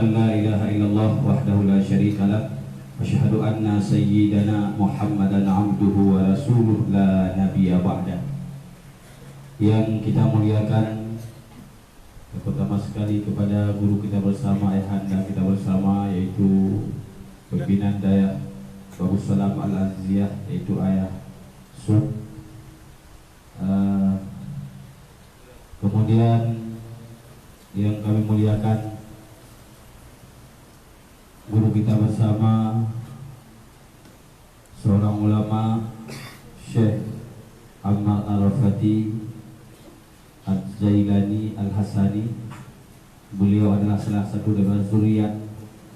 an la ilaha illallah wahdahu la syarika lah wa asyhadu anna sayyidana Muhammadan abduhu wa rasuluh la nabiyya ba'da. Yang kita muliakan pertama sekali kepada guru kita bersama, ayahanda kita bersama, yaitu pimpinan Dayah Bagus Salam Al-Aziziyah, yaitu Ayah Sub. Kemudian yang kami muliakan guru kita bersama, seorang ulama, Syekh Ammar Arafati Az-Zailani Al-Hasani. Beliau adalah salah satu dari zuriat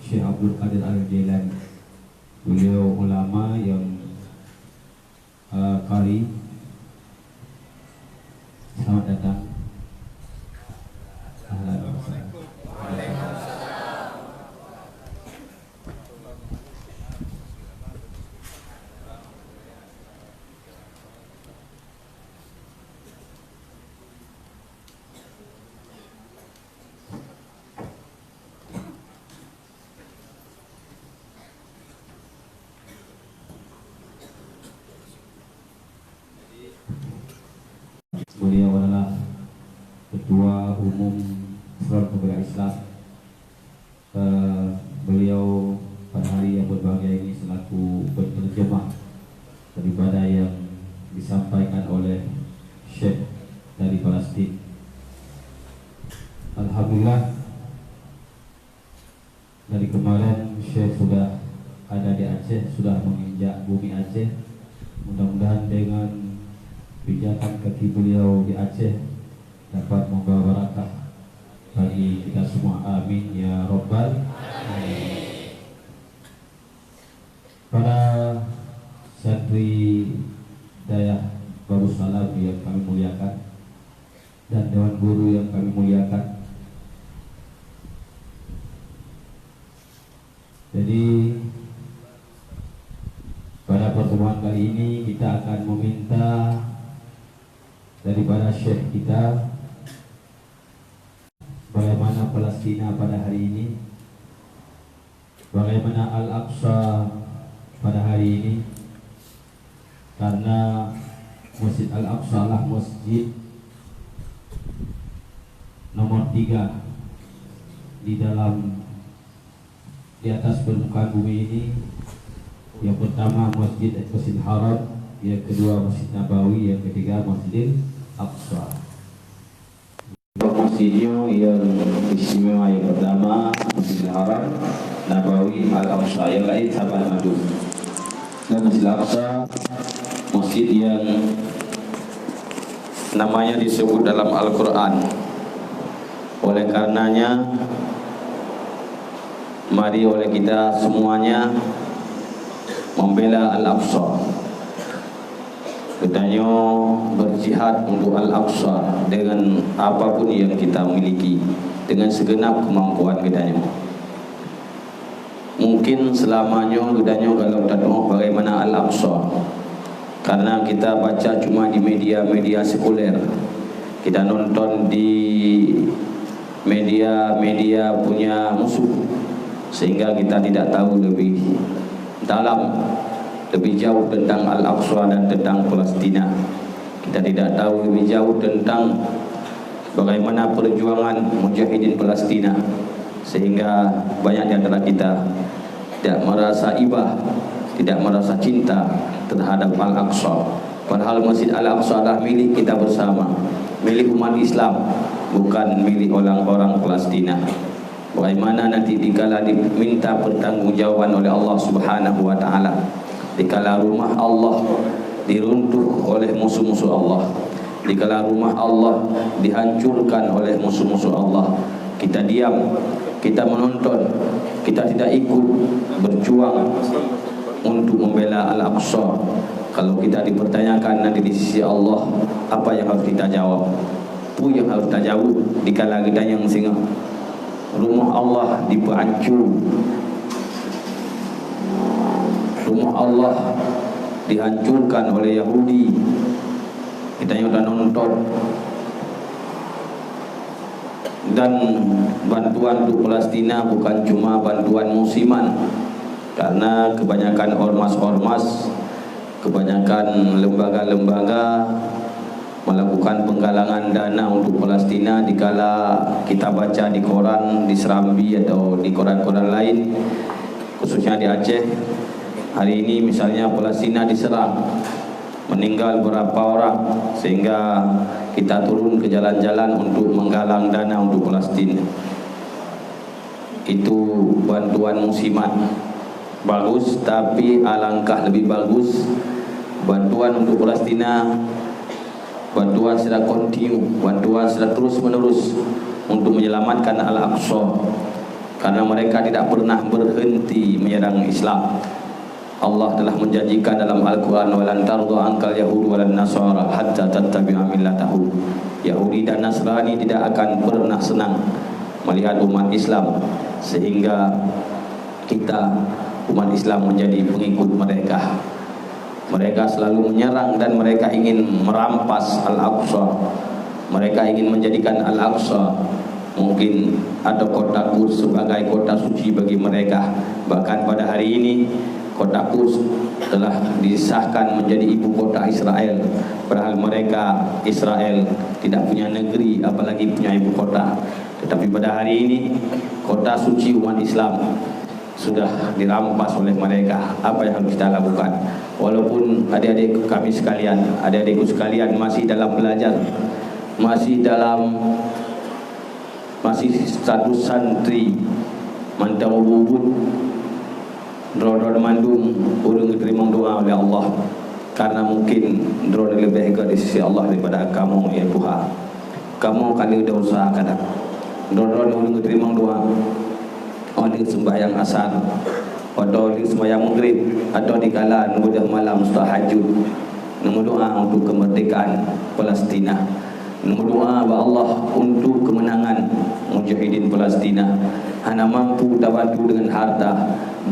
Syekh Abdul Qadir Al-Jailani. Beliau ulama yang qari. Selamat datang. Beliau adalah Ketua Umum Front Pembela Islam. Beliau pada hari yang berbahagia ini selaku penerjemah daripada yang disampaikan oleh Syekh dari Palestin. Alhamdulillah, dari kemarin Syekh sudah ada di Aceh, sudah menginjak bumi Aceh. Mudah-mudahan dengan pijakan kaki beliau di Aceh dapat membawa barakah bagi kita semua. Amin ya Rabbal alamin. Para santri Dayah Bagus Salam yang kami muliakan dan dewan guru yang kami muliakan, jadi pada pertemuan kali ini kita akan meminta daripada Syekh kita bagaimana Palestina pada hari ini, bagaimana Al-Aqsa pada hari ini, karena Masjid Al-Aqsa adalah masjid nomor 3 di atas permukaan bumi ini. Yang pertama Masjid Haram, yang kedua Masjid Nabawi, yang ketiga Masjid Aqsa. Masjidnya yang istimewa yang pertama Masjid Haram, Nabawi, Al-Aqsa, yang lain Sabah Madu. Dan Masjid Aqsa, masjid yang namanya disebut dalam Al-Quran. Oleh karenanya, mari oleh kita semuanya membela Al-Aqsa. Katanya berjihad untuk Al-Aqsa dengan apapun yang kita miliki, dengan segenap kemampuan katanya. Mungkin selamanya katanya kalau tak tahu bagaimana Al-Aqsa, karena kita baca cuma di media-media sekuler, kita nonton di media-media punya musuh, sehingga kita tidak tahu lebih dalam, lebih jauh tentang Al-Aqsa dan tentang Palestina. Kita tidak tahu lebih jauh tentang bagaimana perjuangan mujahidin Palestina, sehingga banyak di antara kita tidak merasa ibah, tidak merasa cinta terhadap Al-Aqsa. Padahal Masjid Al-Aqsa adalah milik kita bersama, milik umat Islam, bukan milik orang-orang Palestina. Bagaimana nanti dikala diminta pertanggungjawaban oleh Allah Subhanahu wa taala, dikala rumah Allah diruntuh oleh musuh-musuh Allah, dikala rumah Allah dihancurkan oleh musuh-musuh Allah, kita diam, kita menonton, kita tidak ikut berjuang untuk membela Al-Aqsa. Kalau kita dipertanyakan nanti di sisi Allah, apa yang harus kita jawab? Apa yang harus kita jawab dikala kita yang singa rumah Allah dihancur, rumah Allah dihancurkan oleh Yahudi. Kita yang sudah nonton, dan Dan bantuan untuk Palestina bukan cuma bantuan musiman, karena kebanyakan ormas-ormas, kebanyakan lembaga-lembaga melakukan penggalangan dana untuk Palestina. Dikala kita baca di koran, di Serambi atau di koran-koran lain, khususnya di Aceh, hari ini misalnya Palestina diserang, meninggal berapa orang, sehingga kita turun ke jalan-jalan untuk menggalang dana untuk Palestina. Itu bantuan musiman, bagus, tapi alangkah lebih bagus bantuan untuk Palestina, bantuan secara kontinu, bantuan secara terus menerus untuk menyelamatkan Al-Aqsa, karena mereka tidak pernah berhenti menyerang Islam. Allah telah menjanjikan dalam Al-Quran, walan tardha ankal yahud walan nasara hatta tattabi'a millatahu. Yahudi dan Nasrani tidak akan pernah senang melihat umat Islam, sehingga kita umat Islam menjadi pengikut mereka. Mereka selalu menyerang dan mereka ingin merampas Al-Aqsa. Mereka ingin menjadikan Al-Aqsa, mungkin ada kota Quds sebagai kota suci bagi mereka. Bahkan pada hari ini kota Quds telah disahkan menjadi ibu kota Israel, padahal mereka Israel tidak punya negeri, apalagi punya ibu kota. Tetapi pada hari ini kota suci umat Islam sudah dirampas oleh mereka. Apa yang harus kita lakukan? Walaupun adik-adik kami sekalian, adik-adikku sekalian masih dalam belajar, masih status santri, mantau bubut, drone mandung, urung diterima doa oleh Allah, karena mungkin drone lebih baik di sisi Allah daripada kamu, ya Tuhan. Kamu kali udah usaha kadang drone urung diterima doa oleh sembahyang asar, atau di sembahyang maghrib, atau di kala udah malam tahajud, doa untuk kemerdekaan Palestina, doa ba Allah untuk kemenangan mujahidin Palestina. Hana mampu tak bantu dengan harta,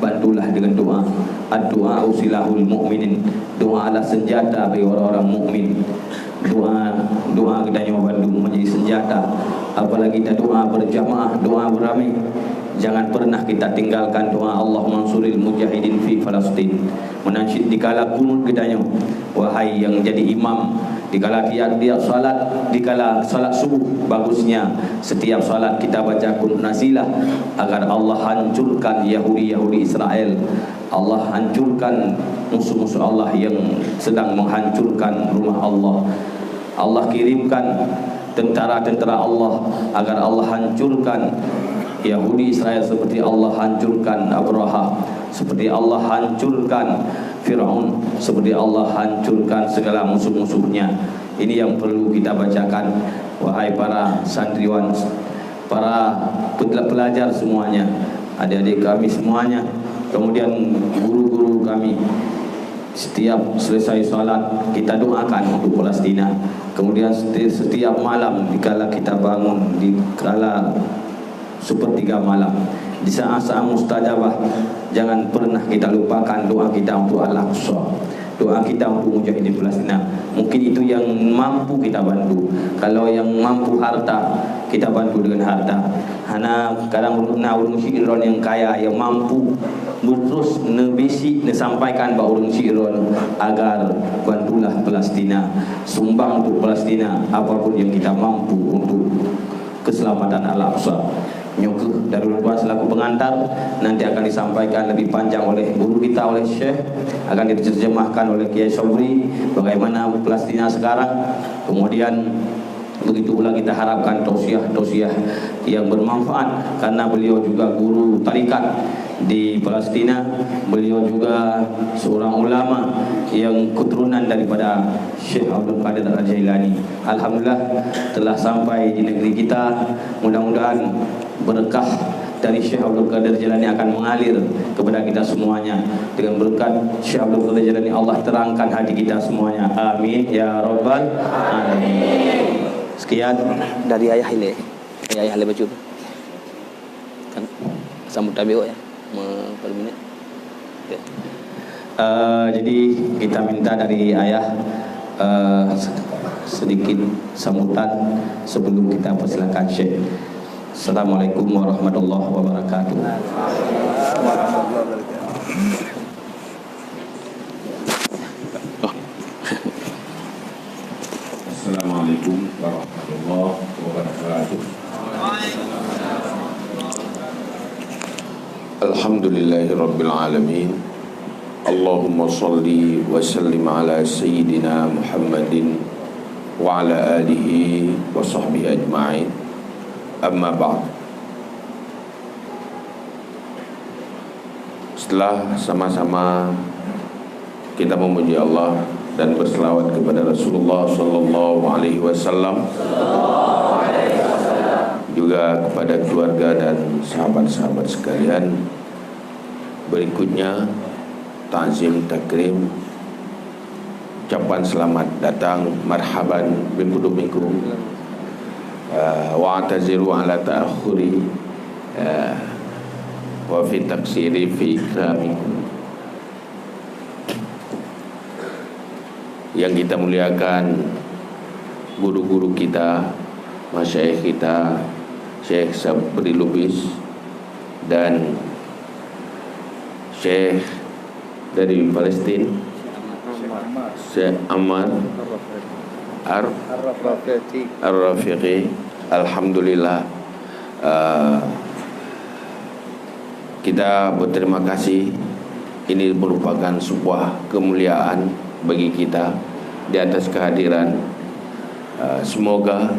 bantulah dengan doa. Ad-doa usilahul mu'minin. Doa adalah senjata bagi orang-orang mukmin. Doa kita bantu menjadi senjata. Apalagi kita doa berjamaah, doa beramai. Jangan pernah kita tinggalkan doa Allah mansuril mujahidin fi Palestin. Menansyid dikala kunut kita, wahai yang jadi imam, dikala dia salat, dikala salat subuh, bagusnya setiap salat kita baca kunut nazilah agar Allah hancurkan Yahudi Israel. Allah hancurkan musuh-musuh Allah yang sedang menghancurkan rumah Allah. Allah kirimkan tentara-tentara Allah agar Allah hancurkan Yahudi Israel, seperti Allah hancurkan Abraha, seperti Allah hancurkan Fir'aun, seperti Allah hancurkan segala musuh-musuhnya. Ini yang perlu kita bacakan, wahai para santriwan, para pelajar semuanya, adik-adik kami semuanya, kemudian guru-guru kami. Setiap selesai salat kita doakan untuk Palestina. Kemudian setiap malam dikala kita bangun, dikala sepertiga malam, di saat-saat mustajabah, jangan pernah kita lupakan doa kita untuk Al-Aqsa, doa kita untuk mujahidin Palestina. Mungkin itu yang mampu kita bantu. Kalau yang mampu harta, kita bantu dengan harta. Hana kadang urung syiron yang kaya, yang mampu terus nebisi sampaikan ba urung syiron agar bantulah Palestina, sumbang untuk Palestina, apapun yang kita mampu untuk keselamatan Al-Aqsa. Nyukuh Darul Quran selaku pengantar, nanti akan disampaikan lebih panjang oleh guru kita, oleh Syekh, akan diterjemahkan oleh Kiai Sobri bagaimana Palestina sekarang. Kemudian begitu pula kita harapkan tausiah yang bermanfaat, karena beliau juga guru tarikat di Palestina. Beliau juga seorang ulama yang keturunan daripada Syekh Abdul Qadir Al-Jailani. Alhamdulillah telah sampai di negeri kita. Mudah-mudahan berkah dari Syekh Abdul Qadir Jailani akan mengalir kepada kita semuanya. Dengan berkat Syekh Abdul Qadir Jailani, Allah terangkan hati kita semuanya. Amin ya rabbal alamin. Sekian dari ayah Hile. Ayah Hile baju kan sambut tabi'u ya. Per minit. Okay. Jadi kita minta dari ayah sedikit sambutan sebelum kita persilakan Syekh. Assalamualaikum warahmatullahi wabarakatuh. Assalamualaikum warahmatullahi wabarakatuh. Alhamdulillahirabbil alamin. Allahumma shalli wa sallim ala sayyidina Muhammadin wa ala alihi wa sahbihi ajma'in. Amma ba'd. Setelah sama-sama kita memuji Allah dan berselawat kepada Rasulullah sallallahu alaihi wasallam, juga kepada keluarga dan sahabat-sahabat sekalian, berikutnya ta'zim takrim, ucapan selamat datang, marhaban biqudumikum, wa ataziru ala ta'akhuri wa fi taqsiri fi ikramikum. Yang kita muliakan guru-guru kita, masyayikh kita, Syekh Sabri Lubis dan Syekh dari Palestina, Syekh Ammar Ar-Rafiqi. Alhamdulillah, kita berterima kasih. Ini merupakan sebuah kemuliaan bagi kita di atas kehadiran. Semoga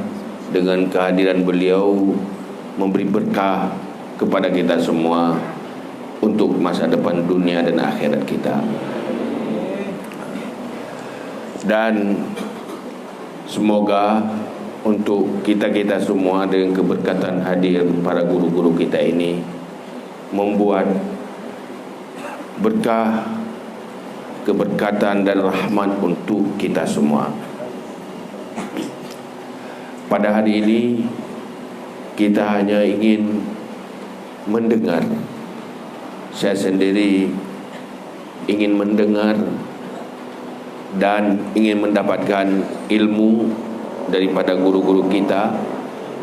dengan kehadiran beliau memberi berkah kepada kita semua untuk masa depan dunia dan akhirat kita. Dan semoga untuk kita-kita semua dengan keberkatan hadir para guru-guru kita ini membuat berkah, keberkatan dan rahmat untuk kita semua. Pada hari ini kita hanya ingin mendengar. Saya sendiri ingin mendengar dan ingin mendapatkan ilmu daripada guru-guru kita,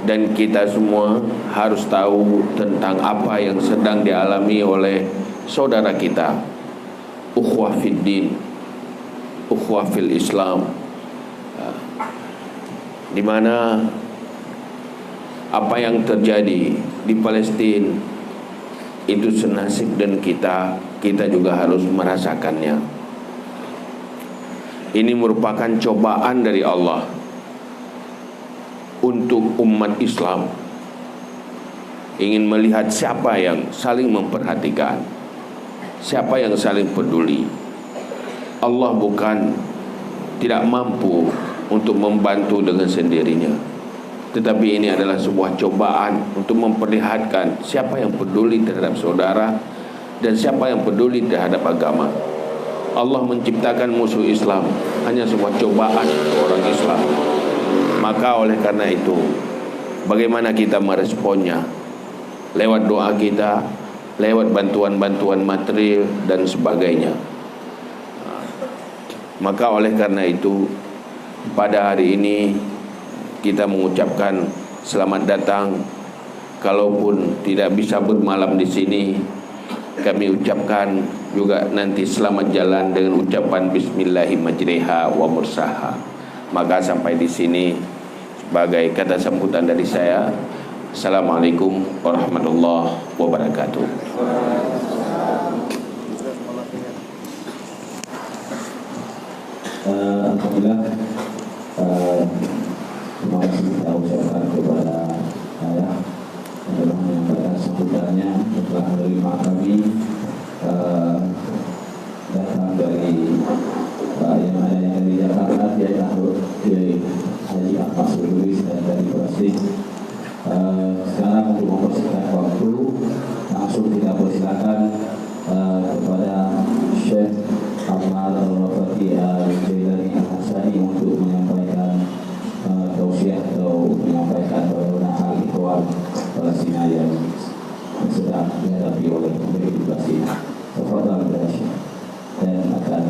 dan kita semua harus tahu tentang apa yang sedang dialami oleh saudara kita, ukhuwah fid din, ukhuwah fil Islam, di mana apa yang terjadi di Palestina itu senasib dan kita juga harus merasakannya. Ini merupakan cobaan dari Allah untuk umat Islam, ingin melihat siapa yang saling memperhatikan, siapa yang saling peduli. Allah bukan tidak mampu untuk membantu dengan sendirinya, tetapi ini adalah sebuah cobaan untuk memperlihatkan siapa yang peduli terhadap saudara dan siapa yang peduli terhadap agama. Allah menciptakan musuh Islam hanya sebuah cobaan untuk orang Islam. Maka oleh karena itu, bagaimana kita meresponnya? Lewat doa kita, lewat bantuan-bantuan material dan sebagainya. Maka oleh karena itu, pada hari ini kita mengucapkan selamat datang. Kalaupun tidak bisa bermalam di sini, kami ucapkan juga nanti selamat jalan dengan ucapan Bismillahi majriha wa mursaha. Maka sampai di sini sebagai kata sambutan dari saya. Assalamualaikum warahmatullahi wabarakatuh. Alhamdulillah, terima kasih kita ucapkan kepada saya adalah menyampaikan sambutannya setelah menerima kami datang dari yang ada dari Jakarta, dia tahu dari Haji Ahmad Surulis dan dari Palestina. Sekarang untuk mempersingkat waktu, langsung kita persilakan kepada Syekh Ammar Al-Rafiqi Al-Jailani Al-Hasani untuk menyampaikan tausiah atau menyampaikan bagaimana hal ikhwan Palestina yang sedang dihadapi oleh pemerintah Palestina. Tafadhal dan akan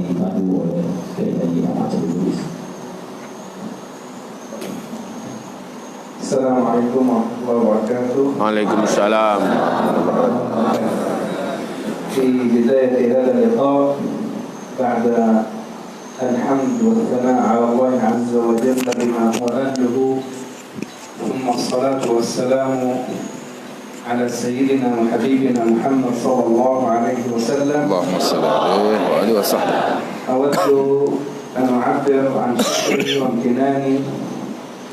dipandu oleh Syekh Haji Ahmad Surulis. Assalamualaikum warahmatullahi wabarakatuh. Waalaikumsalam. في بداية هذا اللقاء بعد الحمد والثناء على الله عز وجل بما هو أهله، ثم الصلاة والسلام على سيدنا وحبيبنا محمد صلى الله عليه وسلم. اللهم صل عليه وآله وصحبه. أود أن أعبر عن شكري وامتناني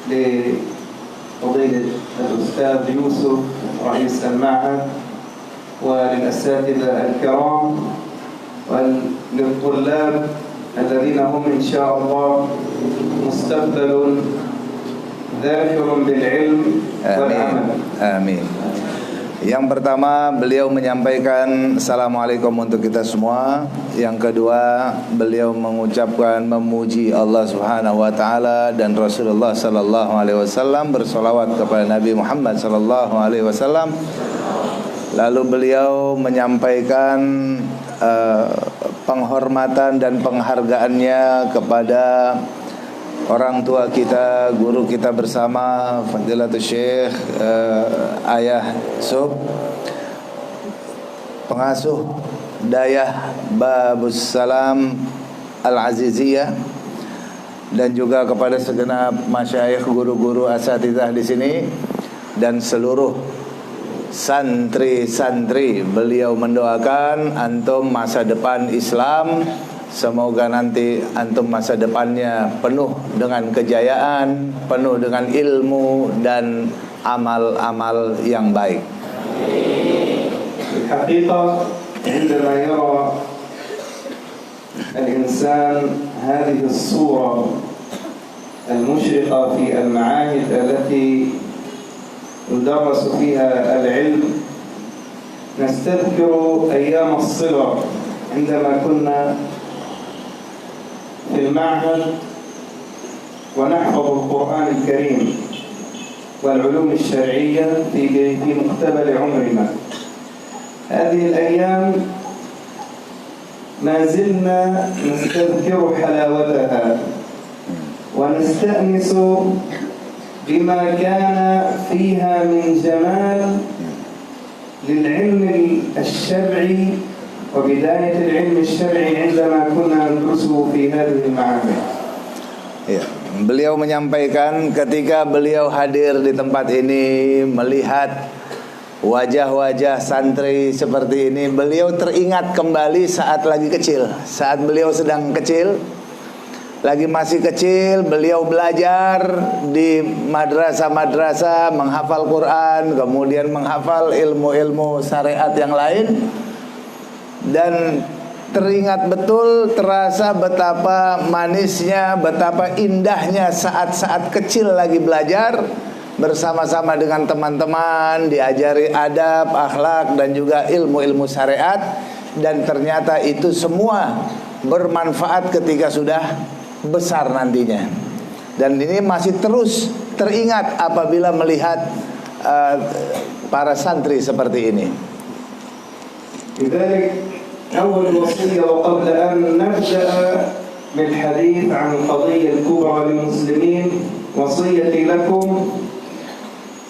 لفضيلة الأستاذ يوسف رئيس المعهد، وللأساتذة الكرام، وللطلاب الذين هم إن شاء الله مستقبل ذاكر بالعلم والعمل. Amin. Yang pertama, beliau menyampaikan assalamualaikum untuk kita semua. Yang kedua, beliau mengucapkan memuji Allah Subhanahu wa taala dan Rasulullah sallallahu alaihi wasallam, bersolawat kepada Nabi Muhammad sallallahu alaihi wasallam. Lalu beliau menyampaikan penghormatan dan penghargaannya kepada orang tua kita, guru kita bersama, Fadilatul Syekh Ayah Sub, pengasuh Dayah Babus Salam Al-Aziziyah, dan juga kepada segenap masyayikh, guru-guru asatidzah di sini dan seluruh santri-santri. Beliau mendoakan antum masa depan Islam, semoga nanti antum masa depannya penuh dengan kejayaan, penuh dengan ilmu dan amal-amal yang baik. الحقيقة عندما يرى الإنسان هذه الصورة المشرقة في المعاهد التي يدرس فيها العلم، نستذكر أيام الصغر عندما كنا في المعهد ونحفظ القرآن الكريم والعلوم الشرعية في مقتبل عمرنا. هذه الأيام ما زلنا نستذكر حلاوتها ونستأنس بما كان فيها من جمال للعلم الشرعي وبداية العلم الشرعي عندما كنا ندرسه في هذه المعاهد. Ya, beliau menyampaikan ketika beliau hadir di tempat ini, melihat wajah-wajah santri seperti ini, beliau teringat kembali saat lagi kecil, saat beliau sedang kecil, lagi masih kecil, beliau belajar di madrasah-madrasah, menghafal Quran, kemudian menghafal ilmu-ilmu syariat yang lain, dan teringat betul, terasa betapa manisnya, betapa indahnya saat-saat kecil lagi belajar bersama-sama dengan teman-teman, diajari adab, akhlak, dan juga ilmu-ilmu syariat. Dan ternyata itu semua bermanfaat ketika sudah besar nantinya. Dan ini masih terus teringat apabila melihat para santri seperti ini. لذلك أول وصية وقبل أن نبدأ بالحديث عن القضية الكبرى للمسلمين، وصيتي لكم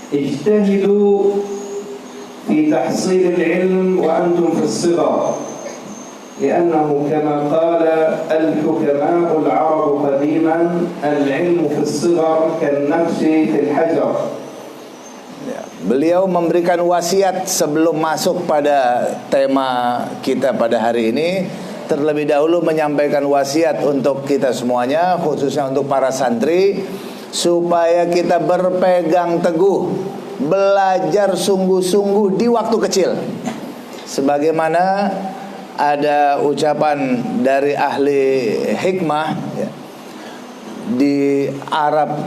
اجتهدوا في تحصيل العلم وأنتم في الصغر، لأنه كما قال الحكماء العرب قديما العلم في الصغر كالنقش في الحجر. Beliau memberikan wasiat sebelum masuk pada tema kita pada hari ini. Terlebih dahulu menyampaikan wasiat untuk kita semuanya, khususnya untuk para santri, supaya kita berpegang teguh, belajar sungguh-sungguh di waktu kecil. Sebagaimana ada ucapan dari ahli hikmah di Arab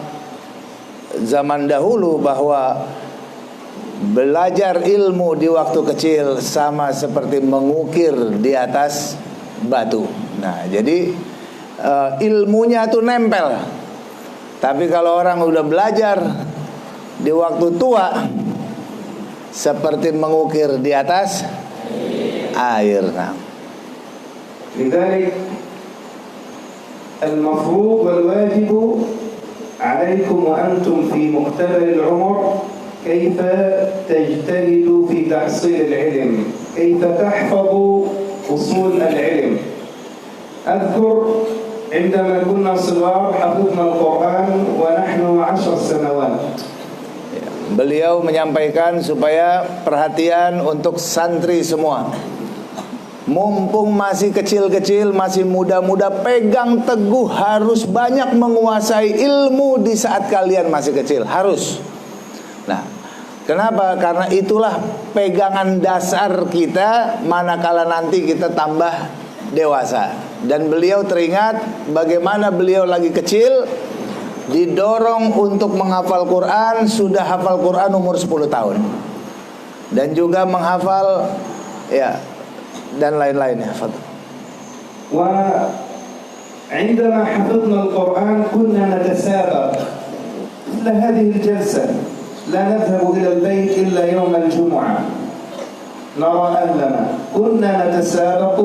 zaman dahulu bahwa belajar ilmu di waktu kecil sama seperti mengukir di atas batu. Nah, jadi ilmunya tuh nempel. Tapi kalau orang udah belajar di waktu tua, seperti mengukir di atas air. Nah, لذلك المفروض والواجب عليكم وأنتم في مقتبل العمر كيف تجتهدوا في تحصيل العلم، كيف تحفظوا أصول العلم. أذكر عندما كنا صغار حفظنا القرآن ونحن 10 سنوات. Beliau menyampaikan supaya perhatian untuk santri semua. Mumpung masih kecil-kecil, masih muda-muda, pegang teguh, harus banyak menguasai ilmu di saat kalian masih kecil, harus. Nah, kenapa? Karena itulah pegangan dasar kita manakala nanti kita tambah dewasa. Dan beliau teringat bagaimana beliau lagi kecil didorong untuk menghafal Quran, sudah hafal Quran umur 10 tahun. Dan juga menghafal ya dan lain-lainnya. Wa عندما حفظنا القرآن كنا نتسابق مثل هذه الجلسة، لا نذهب إلى البيت إلا يوم الجمعة نرى أهلنا، كنا نتسابق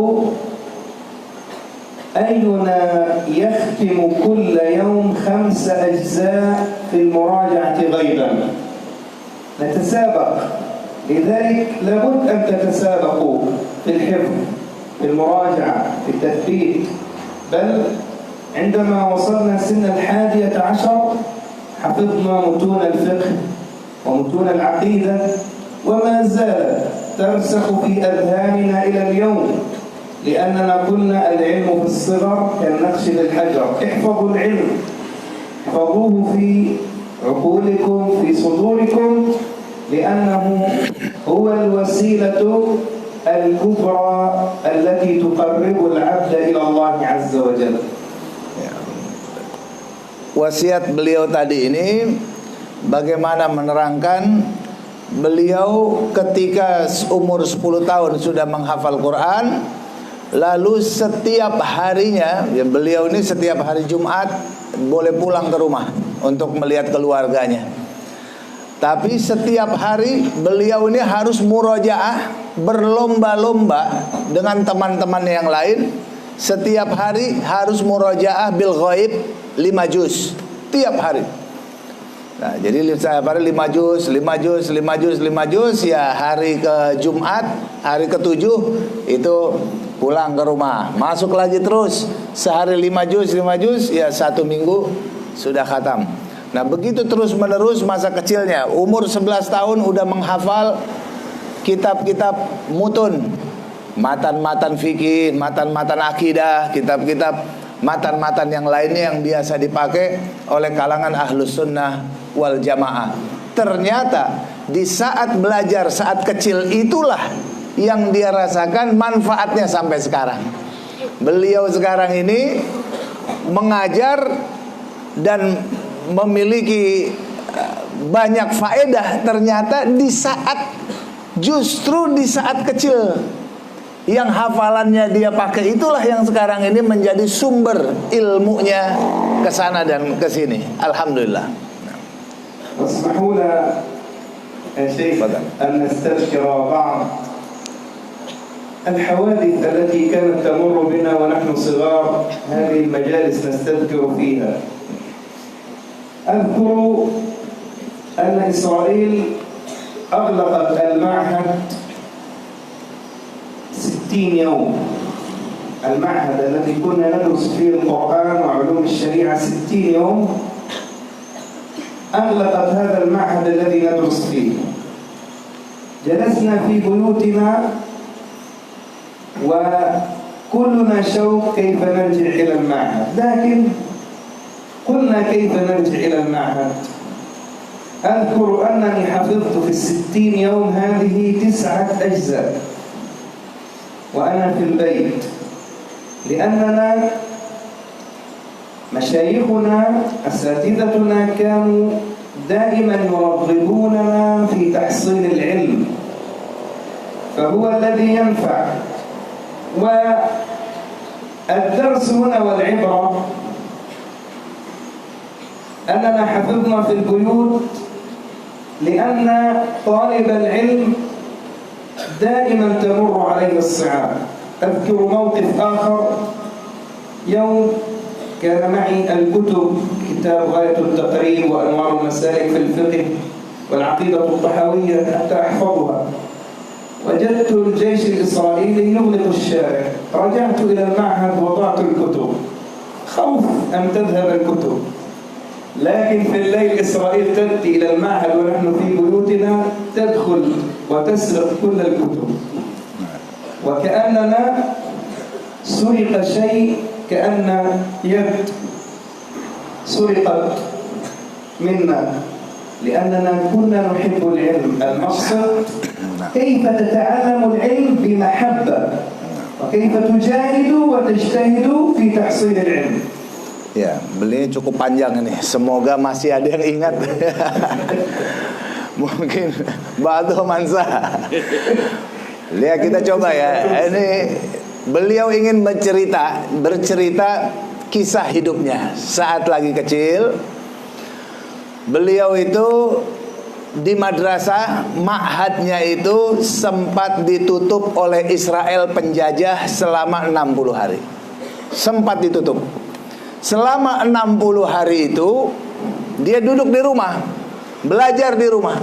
أينا يختم كل يوم 5 أجزاء في المراجعة غيبا، نتسابق. لذلك لابد أن تتسابقوا في الحفظ، في المراجعة، في التثبيت. بل عندما وصلنا سن 11 حفظنا متون الفقه ومتون العقيدة، وما زالت ترسخ في أذهاننا إلى اليوم، لأننا قلنا العلم في الصغر كالنقش في الحجر. احفظوا العلم، احفظوه في عقولكم، في صدوركم، لأنه هو الوسيلة الكبرى التي تقرب العبد إلى الله عز وجل. Wasiat beliau tadi ini bagaimana menerangkan beliau ketika umur 10 tahun sudah menghafal Quran. Lalu setiap harinya, ya beliau ini setiap hari Jumat boleh pulang ke rumah untuk melihat keluarganya. Tapi setiap hari beliau ini harus murojaah, berlomba-lomba dengan teman-teman yang lain. Setiap hari harus murojaah bil ghaib 5 juz tiap hari. Nah, jadi setiap hari 5 juz, 5 juz, 5 juz, 5 juz. Ya hari ke Jumat, hari ke-7 itu pulang ke rumah, masuk lagi terus sehari 5 juz, 5 juz, ya 1 minggu sudah khatam. Nah begitu terus menerus masa kecilnya. Umur 11 tahun udah menghafal kitab-kitab mutun, matan-matan fikih, matan-matan akidah, kitab-kitab matan-matan yang lainnya yang biasa dipakai oleh kalangan ahlus sunnah wal jamaah. Ternyata di saat belajar saat kecil itulah yang dia rasakan manfaatnya sampai sekarang. Beliau sekarang ini mengajar dan memiliki banyak faedah ternyata di saat, justru di saat kecil yang hafalannya dia pakai, itulah yang sekarang ini menjadi sumber ilmunya ke sana dan ke sini. Alhamdulillah. Wasmahuna Syekh an nastadhkira ba'd الحوادث التي كانت تمر بنا ونحن صغار. هذه المجالس نستذكر فيها. أذكر أن إسرائيل أغلقت المعهد 60 يوم. المعهد الذي كنا ندرس فيه القرآن وعلوم الشريعة 60 يوم، أغلقت هذا المعهد الذي ندرس فيه. جلسنا في بيوتنا وكلنا شوق كيف نرجع إلى المعهد، لكن قلنا كيف نرجع إلى المعهد. أذكر أنني حفظت في 60 يوم هذه 9 أجزاء وأنا في البيت، لأننا مشايخنا أساتذتنا كانوا دائما يرغبوننا في تحصيل العلم، فهو الذي ينفع. والدرس هنا والعبرة أننا حفظنا في البيوت لأن طالب العلم دائما تمر عليه الصعاب. أذكر موقف آخر، يوم كان معي الكتب، كتاب غاية التقريب وأنوار المسالك في الفقه والعقيدة الطحاوية حتى أحفظها. وجدت الجيش الإسرائيلي يغلق الشارع، رجعت إلى المعهد وضعت الكتب خوف أن تذهب الكتب، لكن في الليل إسرائيل تأتي إلى المعهد ونحن في بيوتنا تدخل وتسرق كل الكتب، وكأننا سرق شيء، كأن يد سرقت منا، لأننا كنا نحب العلم. المقصد كيف تتعلم العلم بمحبة، وكيف تجاهد وتجتهد في تحصيل العلم. Ya, beliau cukup panjang ini. Semoga masih ada yang ingat. Mungkin Ba'du Mansa. Lihat, kita coba ya. Ini beliau ingin bercerita kisah hidupnya saat lagi kecil. Beliau itu di madrasah, ma'hadnya itu sempat ditutup oleh Israel penjajah selama 60 hari. Sempat ditutup. Selama 60 hari itu dia duduk di rumah, belajar di rumah.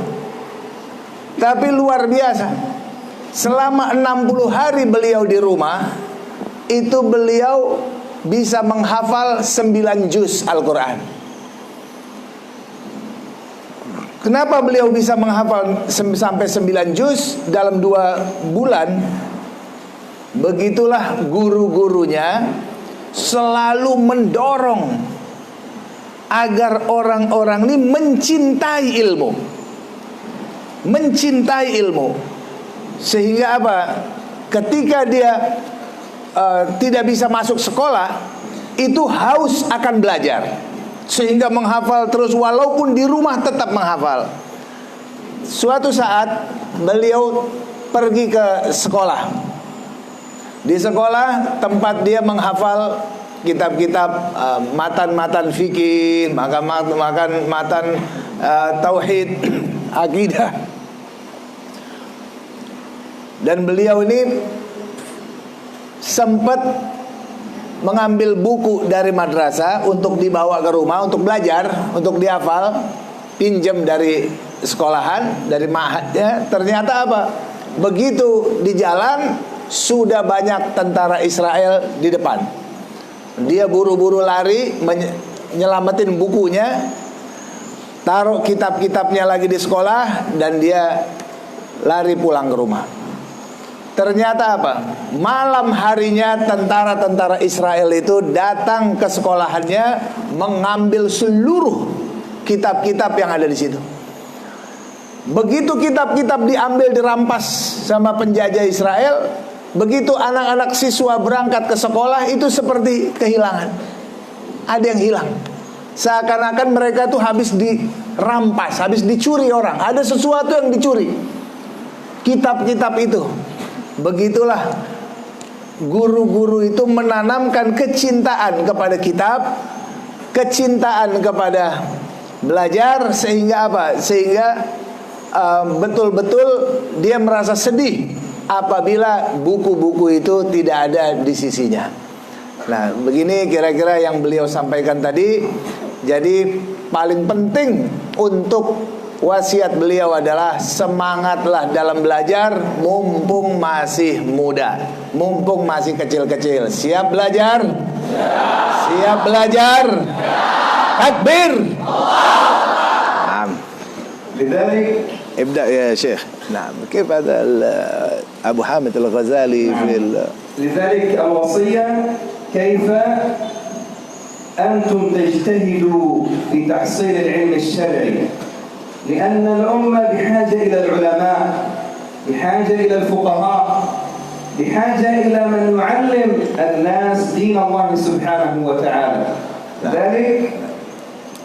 Tapi luar biasa, selama 60 hari beliau di rumah, itu beliau bisa menghafal 9 juz Al-Quran. Kenapa beliau bisa menghafal sampai 9 juz dalam 2 bulan? Begitulah guru-gurunya selalu mendorong agar orang-orang ini mencintai ilmu. Mencintai ilmu. Sehingga apa? Ketika dia tidak bisa masuk sekolah, itu haus akan belajar, sehingga menghafal terus walaupun di rumah tetap menghafal. Suatu saat beliau pergi ke sekolah. Di sekolah tempat dia menghafal kitab-kitab matan-matan fikih, matan tauhid, akidah. Dan beliau ini sempat mengambil buku dari madrasah untuk dibawa ke rumah untuk belajar, untuk dihafal, pinjam dari sekolahan, dari ma'hadnya. Ternyata apa? Begitu di jalan sudah banyak tentara Israel di depan. Dia buru-buru lari nyelamatin bukunya, taruh kitab-kitabnya lagi di sekolah, dan dia lari pulang ke rumah. Ternyata apa? Malam harinya tentara-tentara Israel itu datang ke sekolahannya, mengambil seluruh kitab-kitab yang ada di situ. Begitu kitab-kitab diambil, dirampas sama penjajah Israel, begitu anak-anak siswa berangkat ke sekolah, itu seperti kehilangan. Ada yang hilang. Seakan-akan mereka tuh habis dirampas, habis dicuri orang. Ada sesuatu yang dicuri. Kitab-kitab itu. Begitulah guru-guru itu menanamkan kecintaan kepada kitab, kecintaan kepada belajar, sehingga apa? Sehingga betul-betul dia merasa sedih apabila buku-buku itu tidak ada di sisinya. Nah, begini kira-kira yang beliau sampaikan tadi. Jadi paling penting untuk wasiat beliau adalah semangatlah dalam belajar mumpung masih muda, mumpung masih kecil-kecil. Siap belajar? Siap belajar? Takbir! لذلك ابدأ يا شيخ. نعم. كيف هذا أبو حامد الغزالي في لذلك الوصية كيف أنتم تجتهدوا في تحصيل العلم الشرعي، لأن الأمة بحاجة إلى العلماء، بحاجة إلى الفقهاء، بحاجة إلى من يعلم الناس دين الله سبحانه وتعالى. لذلك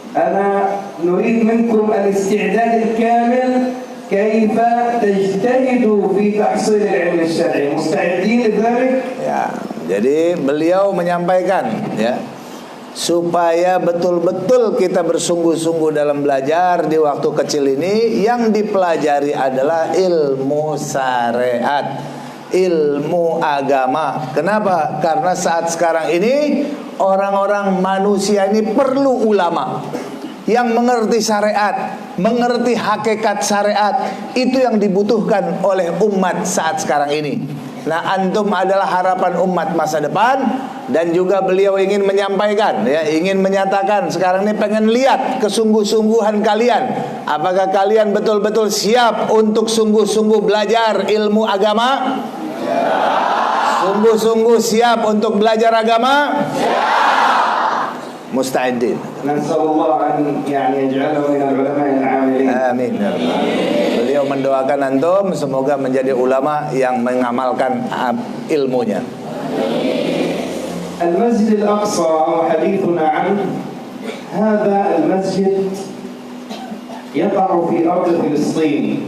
أنا نريد منكم الاستعداد الكامل كيف تجتهدوا في تحصيل العلم الشرعي. مستعدين لذلك؟ Ya, jadi beliau menyampaikan ya, supaya betul-betul kita bersungguh-sungguh dalam belajar di waktu kecil ini. Yang dipelajari adalah ilmu syariat, ilmu agama. Kenapa? Karena saat sekarang ini orang-orang manusia ini perlu ulama yang mengerti syariat, mengerti hakikat syariat. Itu yang dibutuhkan oleh umat saat sekarang ini. Nah, antum adalah harapan umat masa depan. Dan juga beliau ingin menyampaikan, ya, ingin menyatakan sekarang ini pengen lihat kesungguh-sungguhan kalian. Apakah kalian betul-betul siap untuk sungguh-sungguh belajar ilmu agama? Sungguh-sungguh siap untuk belajar agama? Musta'idin. Nasallallahu an yaj'alahu min al-ulama al-'amilin. Amin. Beliau mendoakan antum semoga menjadi ulama yang mengamalkan ilmunya. المسجد الأقصى وحديثنا عنه هذا المسجد يقع في أرض فلسطين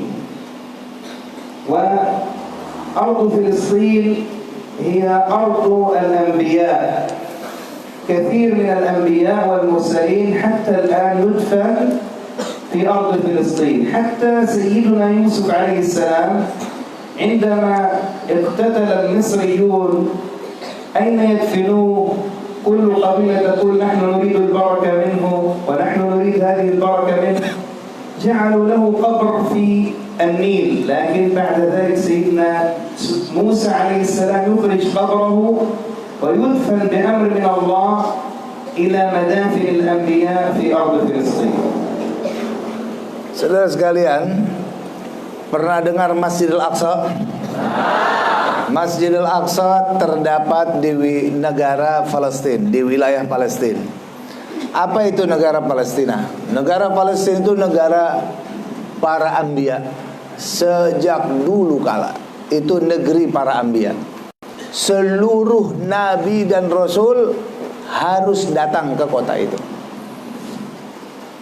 وأرض فلسطين هي أرض الأنبياء كثير من الأنبياء والمرسلين حتى الآن يدفن في أرض فلسطين حتى سيدنا يوسف عليه السلام عندما اقتتل المصريون أين يدفنوه؟ كل قبيلة تقول نحن نريد البركة منه ونحن نريد هذه البركة منه. جعلوا له قبر في النيل، لكن بعد ذلك سيدنا موسى عليه السلام يخرج قبره ويدفن بأمر من الله إلى مدافن الأنبياء في أرض فلسطين. Saudara sekalian, pernah dengar Masjidil Aqsa? Masjidil Aqsa terdapat di negara Palestina, di wilayah Palestina. Apa itu negara Palestina? Negara Palestina itu negara para anbiya. Sejak dulu kala itu negeri para anbiya. Seluruh nabi dan rasul harus datang ke kota itu.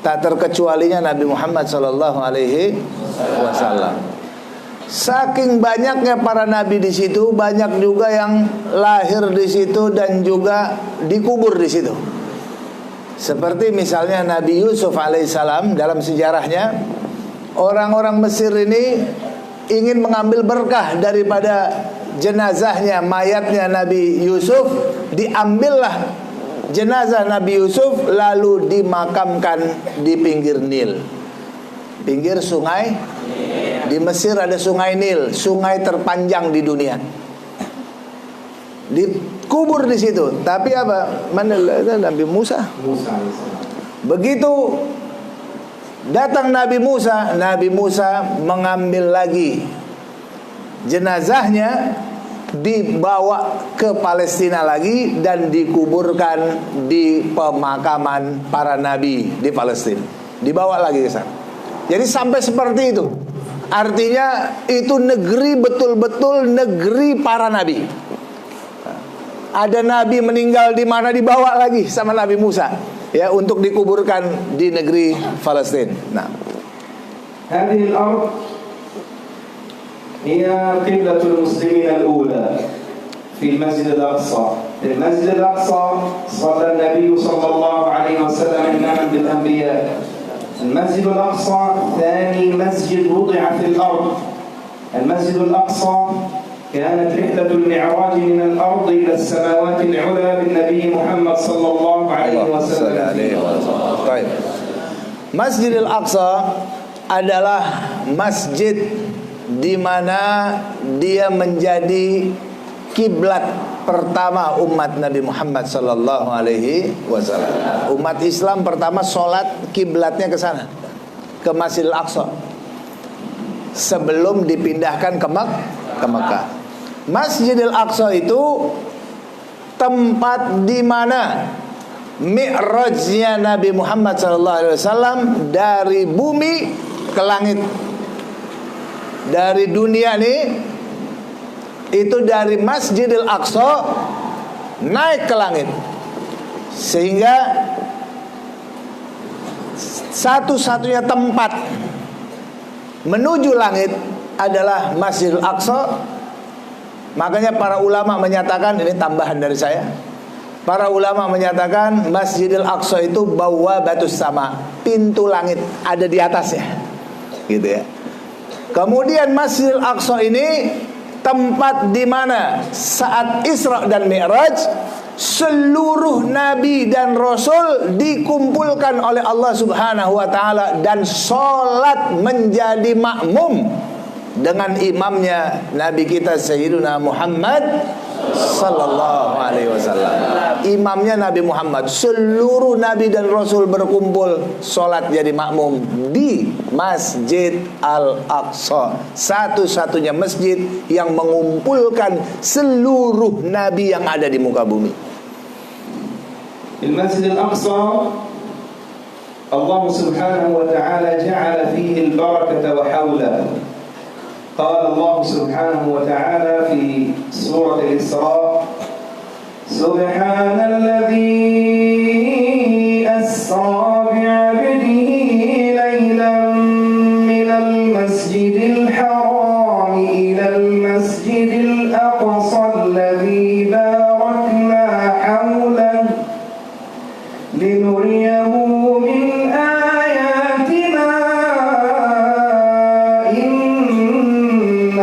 Tak terkecualinya Nabi Muhammad sallallahu alaihi wasallam. Saking banyaknya para nabi di situ, banyak juga yang lahir di situ dan juga dikubur di situ. Seperti misalnya Nabi Yusuf alaihissalam dalam sejarahnya, orang-orang Mesir ini ingin mengambil berkah daripada jenazahnya, mayatnya Nabi Yusuf. Diambillah jenazah Nabi Yusuf lalu dimakamkan di pinggir Nil, pinggir sungai. Di Mesir ada sungai Nil, sungai terpanjang di dunia. Dikubur di situ. Tapi apa? Mana Nabi Musa? Begitu datang Nabi Musa mengambil lagi jenazahnya, dibawa ke Palestina lagi dan dikuburkan di pemakaman para nabi di Palestina. Dibawa lagi ke sana. Jadi sampai seperti itu. Artinya itu negeri betul-betul negeri para nabi. Ada nabi meninggal di mana dibawa lagi sama Nabi Musa, ya, untuk dikuburkan di negeri Palestina. Nah, هذه الأرض هي قبلة المسلمين الأولى في المسجد الأقصى. في المسجد الأقصى صلى النبي صلى الله عليه وسلم إماما بالأنبياء. المسجد الأقصى ثاني مسجد وضع في الأرض. المسجد الأقصى كانت رحلة المعراج من الأرض إلى السماوات العلى بالنبي محمد صلى الله عليه وسلم. طيب. Masjidil Aqsa adalah masjid di mana dia menjadi kiblat pertama umat Nabi Muhammad sallallahu alaihi wasallam. Umat Islam pertama sholat kiblatnya ke sana, ke Masjidil Aqsa, sebelum dipindahkan ke Mekah. Masjidil Aqsa itu tempat di mana mi'rajnya Nabi Muhammad sallallahu alaihi wasallam dari bumi ke langit. Dari dunia nih, itu dari Masjidil Aqsa naik ke langit. Sehingga satu-satunya tempat menuju langit adalah Masjidil Aqsa. Makanya para ulama menyatakan, ini tambahan dari saya, para ulama menyatakan Masjidil Aqsa itu bawabatus sama, pintu langit ada di atasnya, gitu ya. Kemudian Masjidil Aqsa ini tempat di mana saat Isra dan Mi'raj seluruh nabi dan rasul dikumpulkan oleh Allah Subhanahu wa taala dan salat menjadi makmum dengan imamnya Nabi kita Sayyiduna Muhammad sallallahu alaihi wasallam. Imamnya Nabi Muhammad. Seluruh nabi dan rasul berkumpul salat jadi makmum di Masjid Al-Aqsa, satu-satunya masjid yang mengumpulkan seluruh nabi yang ada di muka bumi. Di Masjid Al-Aqsa Allah Subhanahu wa ta'ala ja'ala fihi al-barakata wa hawlahu. قال الله سبحانه وتعالى في سورة الإسراء سبحان الذي أسرى بعبده ليلا من المسجد الحرام إلى المسجد الأقصى الذي باركنا حوله لنريه من آياتنا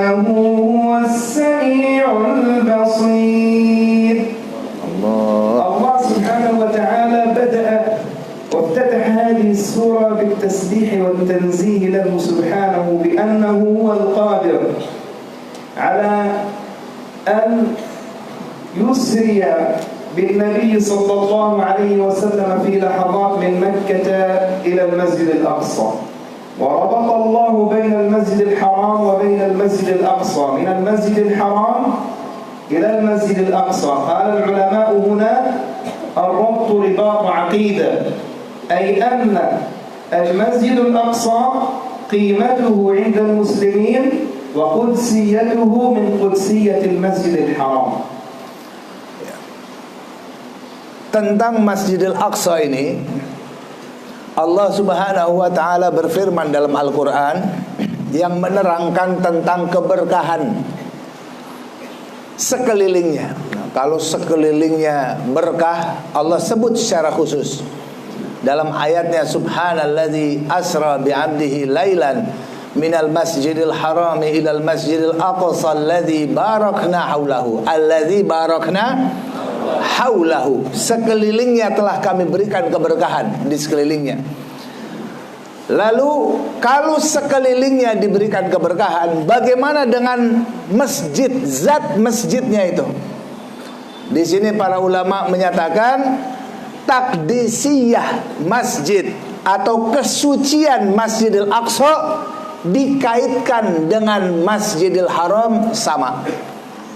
هو السميع البصير. الله سبحانه وتعالى بدأ وافتتح هذه السورة بالتسبيح والتنزيه له سبحانه بأنه هو القادر على أن يسري بالنبي صلى الله عليه وسلم في لحظات من مكة إلى المسجد الأقصى. وربط الله بين المسجد الحرام وبين المسجد الأقصى من المسجد الحرام إلى المسجد الأقصى. قال العلماء هنا الربط رباط عقيدة، أي أن المسجد الأقصى قيمته عند المسلمين وقدسيته من قدسية المسجد الحرام. Tentang Masjidil Aqsa ini Allah Subhanahu wa ta'ala berfirman dalam Al-Quran yang menerangkan tentang keberkahan sekelilingnya. Nah, kalau sekelilingnya berkah, Allah sebut secara khusus dalam ayatnya, Subhanalladzi asra bi'abdihi lailan minal masjidil harami ilal masjidil aqsa alladzi barakna haulahu. Alladzi barakna haulahu, sekelilingnya telah kami berikan keberkahan di sekelilingnya. Lalu kalau sekelilingnya diberikan keberkahan, bagaimana dengan masjid, zat masjidnya itu? Di sini para ulama menyatakan takdisiyah masjid atau kesucian Masjidil Aqsa dikaitkan dengan Masjidil Haram sama.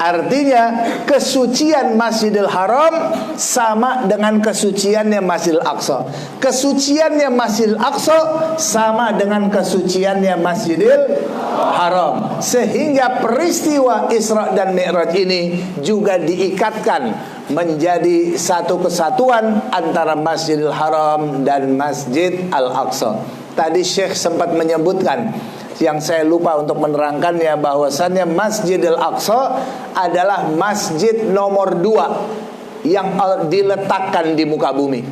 Artinya kesucian Masjidil Haram sama dengan kesuciannya Masjidil Aqsa. Kesuciannya Masjidil Aqsa sama dengan kesuciannya Masjidil Haram. Sehingga peristiwa Isra dan Mi'raj ini juga diikatkan menjadi satu kesatuan antara Masjidil Haram dan Masjid Al-Aqsa. Tadi Syekh sempat menyebutkan, yang saya lupa untuk menerangkannya, bahwasannya Masjidil Aqsa adalah masjid nomor 2 yang diletakkan di muka bumi.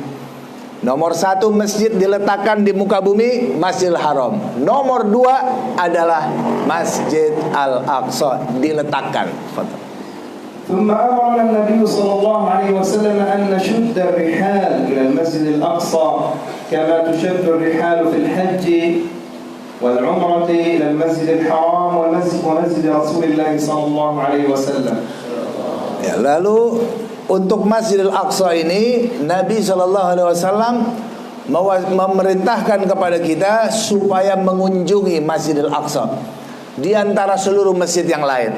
Nomor 1 masjid diletakkan di muka bumi, Masjidil Haram. Nomor 2 adalah Masjid Al-Aqsa diletakkan. ثم أمرنا النبي صلى الله عليه وسلم أن نشد الرحال إلى المسجد الأقصى كما تشد الرحال في الحج والعمرة إلى المسجد الحرام ومسجد رسول الله صلى الله عليه وسلم. Ya, lalu untuk Masjidil Aqsa ini Nabi SAW memerintahkan kepada kita supaya mengunjungi Masjidil Aqsa di antara seluruh masjid yang lain.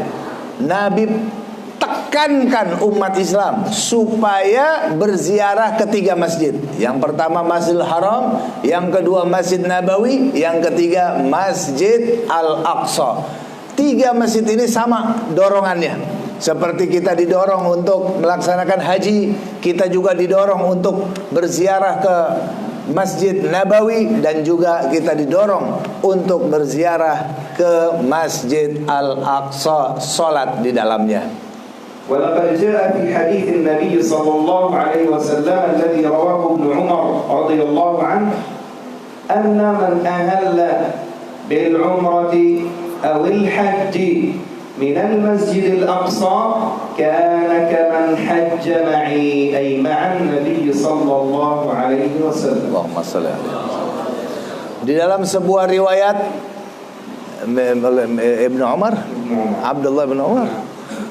Nabi tekankan umat Islam supaya berziarah ke 3 masjid. Yang pertama Masjidil Haram, yang kedua Masjid Nabawi, yang ketiga Masjid Al-Aqsa. 3 masjid ini sama dorongannya. Seperti kita didorong untuk melaksanakan haji, kita juga didorong untuk berziarah ke Masjid Nabawi, dan juga kita didorong untuk berziarah ke Masjid Al-Aqsa, salat di dalamnya. ولقد جاء في حديث النبي صلى الله عليه وسلم الذي رواه ابن عمر رضي الله عنه أن من أهل بالعمرة أو الحج من المسجد الأقصى كان كمن حج معي أي مع النبي صلى الله عليه وسلم. Allahumma shalli alaihi wasallam. Di dalam sebuah riwayat Ibnu Umar, Abdullah bin Umar,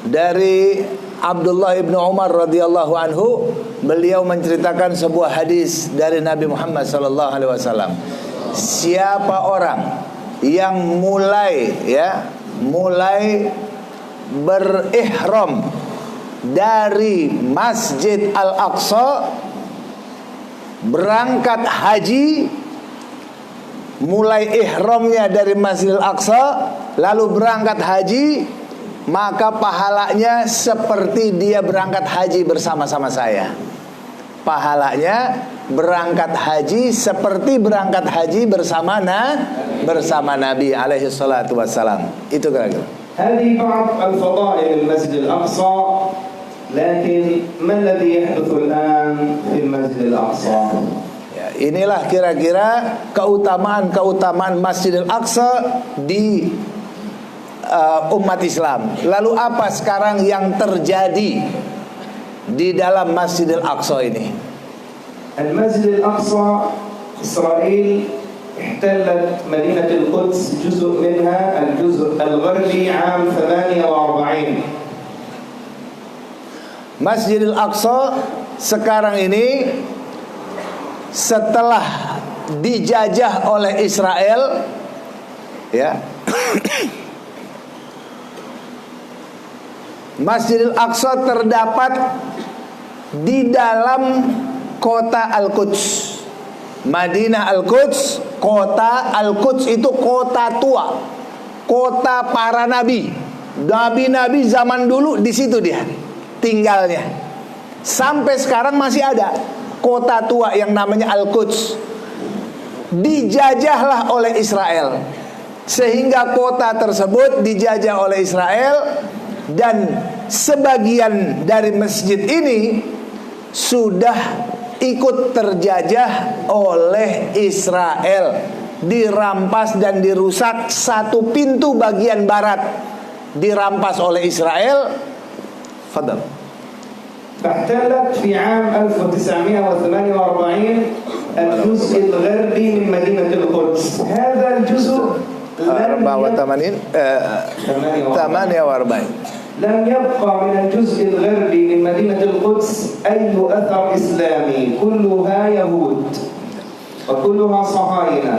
dari Abdullah bin Umar radhiyallahu anhu, beliau menceritakan sebuah hadis dari Nabi Muhammad sallallahu alaihi wasallam. Siapa orang yang mulai berihram dari Masjid Al-Aqsa, berangkat haji, mulai ihramnya dari Masjid Al-Aqsa lalu berangkat haji, maka pahalanya seperti dia berangkat haji bersama-sama saya. Pahalanya berangkat haji seperti berangkat haji bersama Nabi alaihi salatu wassalam. Itu kira-kira. هذه بعض الفضائل المسجد الأقصى، لكن ما الذي يحدث الآن في المسجد الأقصى؟ Inilah kira-kira keutamaan Masjidil Aqsa di umat Islam. Lalu apa sekarang yang terjadi di dalam Masjidil Aqsa ini? Al-Masjid Al-Aqsa, Israel احتلت مدينة القدس جزء منها الجزء الغربي عام 48. Masjidil Aqsa sekarang ini setelah dijajah oleh Israel, ya, Masjidil Aqsa terdapat di dalam kota Al-Quds, Madinah Al-Quds. Kota Al-Quds itu kota tua, kota para nabi. Nabi-nabi zaman dulu di situ dia tinggalnya. Sampai sekarang masih ada kota tua yang namanya Al-Quds. Dijajahlah oleh Israel, sehingga kota tersebut dijajah oleh Israel, dan sebagian dari masjid ini sudah ikut terjajah oleh Israel, dirampas dan dirusak. Satu pintu bagian barat dirampas oleh Israel. Fadal. فاحتلت في عام 1948 الجزء الغربي من مدينة القدس. هذا الجزء 48 لم يبقى من الجزء الغربي من مدينة القدس أي أثر إسلامي، كلها يهود وكلها صهاينة.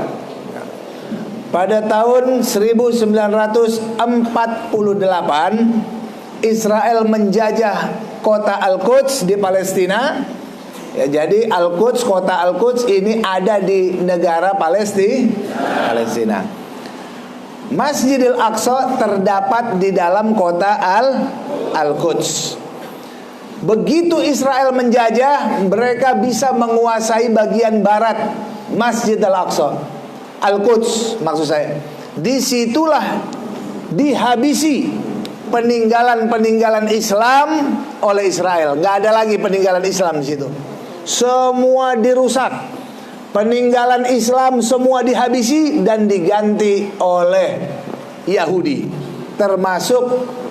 Pada tahun 1948 Israel menjajah kota Al-Quds di Palestina. Ya, jadi Al-Quds, kota Al-Quds ini ada di negara Palestina. Masjidil Aqsa terdapat di dalam kota Al-Quds. Begitu Israel menjajah, mereka bisa menguasai bagian barat Masjid Al-Aqsa, Al-Quds maksud saya. Disitulah dihabisi peninggalan-peninggalan Islam oleh Israel. Nggak ada lagi peninggalan Islam di situ. Semua dirusak. Peninggalan Islam semua dihabisi dan diganti oleh Yahudi. Termasuk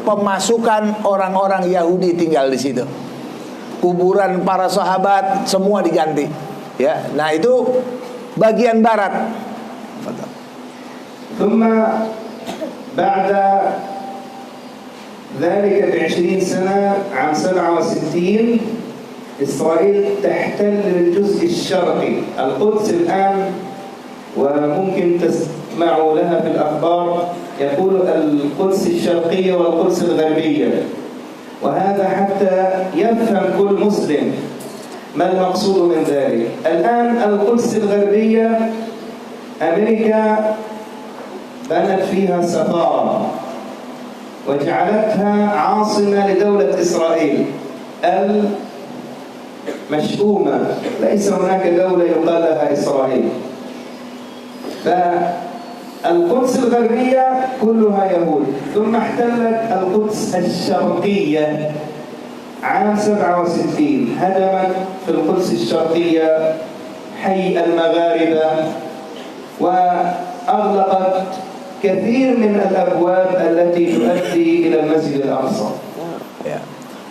pemasukan orang-orang Yahudi tinggal di situ. Kuburan para sahabat semua diganti. Ya, nah itu bagian barat. ثم بعد ذلك ب20 سنة عام 67 إسرائيل تحتل الجزء الشرقي. القدس الآن وممكن تسمعوا لها في الأخبار يقول القدس الشرقية والقدس الغربية، وهذا حتى يفهم كل مسلم ما المقصود من ذلك. الآن القدس الغربية أمريكا بنت فيها سفارة وجعلتها عاصمة لدولة إسرائيل مشؤومة، ليس هناك دولة يقال لها إسرائيل. فالقدس الغربية كلها يهود. ثم احتلت القدس الشرقية عام 67. هدمت في القدس الشرقية حي المغاربة، وأغلقت كثير من الأبواب التي تؤدي إلى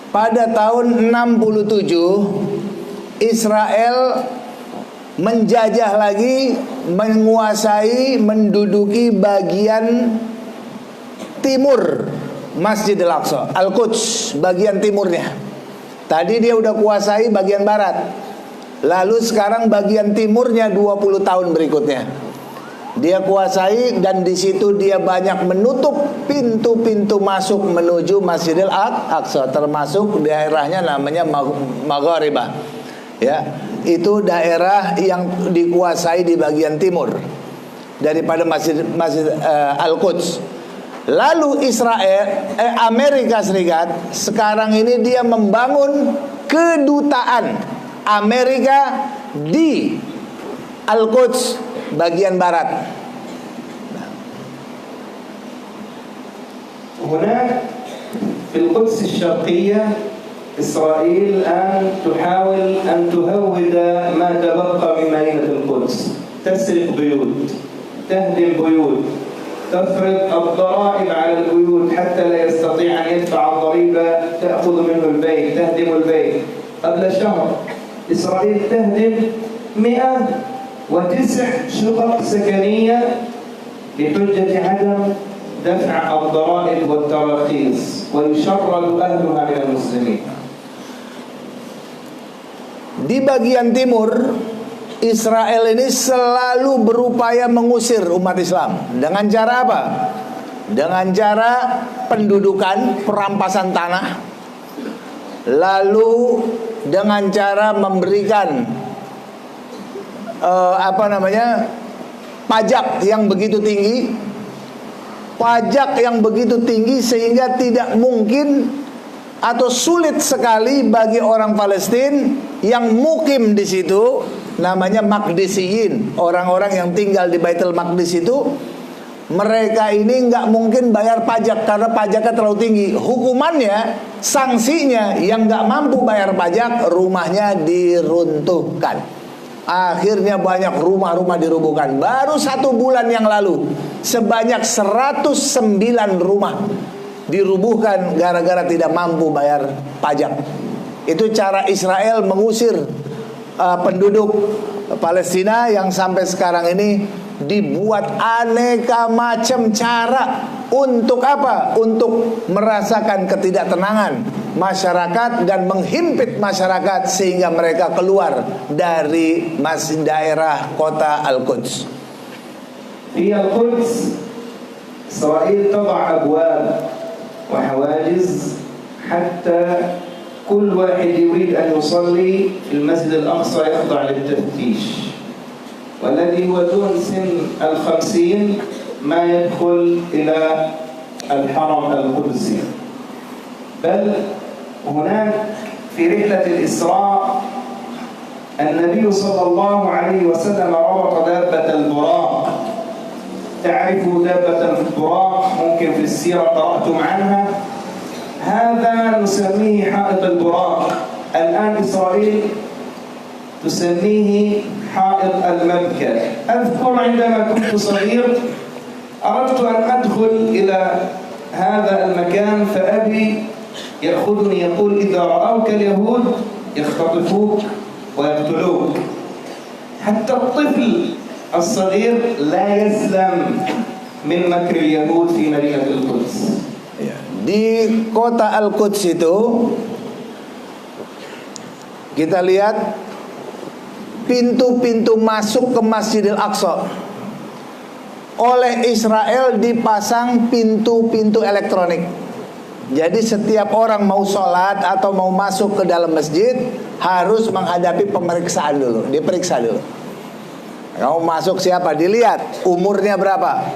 pada tahun 67 Israel menjajah lagi, menguasai, menduduki bagian timur Masjid Al-Aqsa, Al-Quds, bagian timurnya. Tadi dia udah kuasai bagian barat. Lalu sekarang bagian timurnya 20 tahun berikutnya dia kuasai, dan di situ dia banyak menutup pintu-pintu masuk menuju Masjidil Aqsa, termasuk daerahnya namanya Maghribah. Ya, itu daerah yang dikuasai di bagian timur daripada Masjid Al-Quds. Lalu Amerika Serikat sekarang ini dia membangun kedutaan Amerika di Al-Quds bagian barat. هناك في القدس الشرقية إسرائيل الآن تحاول أن تهود ما تبقى من مدينة القدس، تسرق بيوت، تهدم بيوت، تفرض الضرائب على البيوت حتى لا يستطيع أن يدفع الضريبة، تأخذ منه البيت، تهدم البيت. قبل شهر إسرائيل تهدم 109 شقق سكنية بحجة عدم دفع الضرائب والتراخيص، ويشرد أهلها من المسلمين. Di bagian timur Israel ini selalu berupaya mengusir umat Islam. Dengan cara apa? Dengan cara pendudukan, perampasan tanah. Lalu dengan cara memberikan pajak yang begitu tinggi. Pajak yang begitu tinggi sehingga tidak mungkin atau sulit sekali bagi orang Palestina yang mukim di situ, namanya Maqdisiyin, orang-orang yang tinggal di Baitul Maqdis itu, mereka ini nggak mungkin bayar pajak karena pajaknya terlalu tinggi. Hukumannya, sanksinya, yang nggak mampu bayar pajak, rumahnya diruntuhkan. Akhirnya banyak rumah-rumah dirubuhkan. Baru 1 bulan yang lalu sebanyak 109 rumah dirubuhkan gara-gara tidak mampu bayar pajak. Itu cara Israel mengusir penduduk Palestina yang sampai sekarang ini dibuat aneka macam cara. Untuk apa? Untuk merasakan ketidaktenangan masyarakat dan menghimpit masyarakat sehingga mereka keluar dari daerah kota Al-Quds. Di Al-Quds, Israel تضع أبواب وحواجز حتى كل واحد يريد أن يصلي في المسجد الأقصى يخضع للتفتيش، والذي هو دون سن 50 ما يدخل إلى الحرم القدسي. بل هناك في رحلة الإسراء النبي صلى الله عليه وسلم ربط دابة البراق. تعرف دابة البراق؟ ممكن في السيرة قرأتم عنها. هذا نسميه حائط البراق. الآن إسرائيل تسميه حائط المبكى. أذكر عندما كنت صغير أردت أن أدخل إلى هذا المكان، فأبي يأخذني يقول إذا رأوك اليهود يختطفوك ويقتلوك. حتى الطفل الصغير لا يسلم من مكر اليهود في مدينة القدس. Di kota Al-Quds itu kita lihat pintu-pintu masuk ke Masjidil Aqsa oleh Israel dipasang pintu-pintu elektronik. Jadi setiap orang mau sholat atau mau masuk ke dalam masjid harus menghadapi pemeriksaan dulu, diperiksa dulu. Kamu masuk siapa? Dilihat umurnya berapa.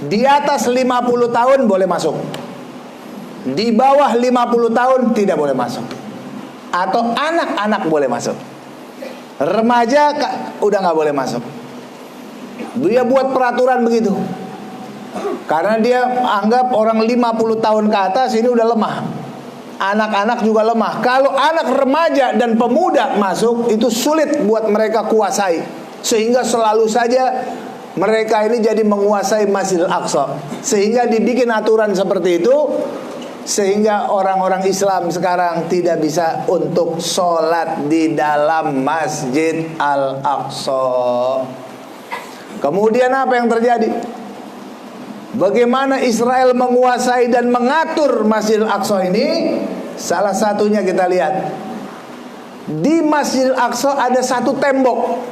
Di atas 50 tahun boleh masuk. Di bawah 50 tahun tidak boleh masuk. Atau anak-anak boleh masuk. Remaja udah nggak boleh masuk. Dia buat peraturan begitu. Karena dia anggap orang 50 tahun ke atas ini udah lemah. Anak-anak juga lemah. Kalau anak remaja dan pemuda masuk, itu sulit buat mereka kuasai. Sehingga selalu saja mereka ini jadi menguasai Masjidil Aqsa. Sehingga dibikin aturan seperti itu. sehingga orang-orang Islam sekarang tidak bisa untuk sholat di dalam Masjid Al-Aqsa. Kemudian apa yang terjadi? Bagaimana Israel menguasai dan mengatur Masjid Al-Aqsa ini? Salah satunya kita lihat, di Masjid Al-Aqsa ada satu tembok.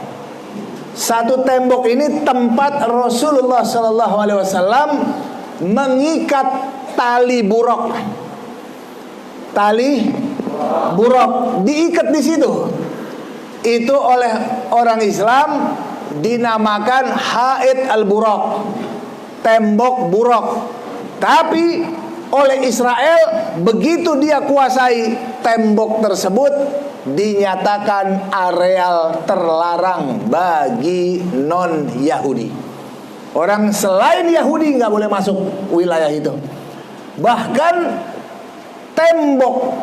Satu tembok ini tempat Rasulullah SAW mengikat tali buruk. Tali buruk diikat di situ. Itu oleh orang Islam dinamakan Haid al-Buraq, tembok buruk. Tapi oleh Israel, begitu dia kuasai tembok tersebut, dinyatakan areal terlarang bagi non-Yahudi. Orang selain Yahudi nggak boleh masuk wilayah itu. Bahkan tembok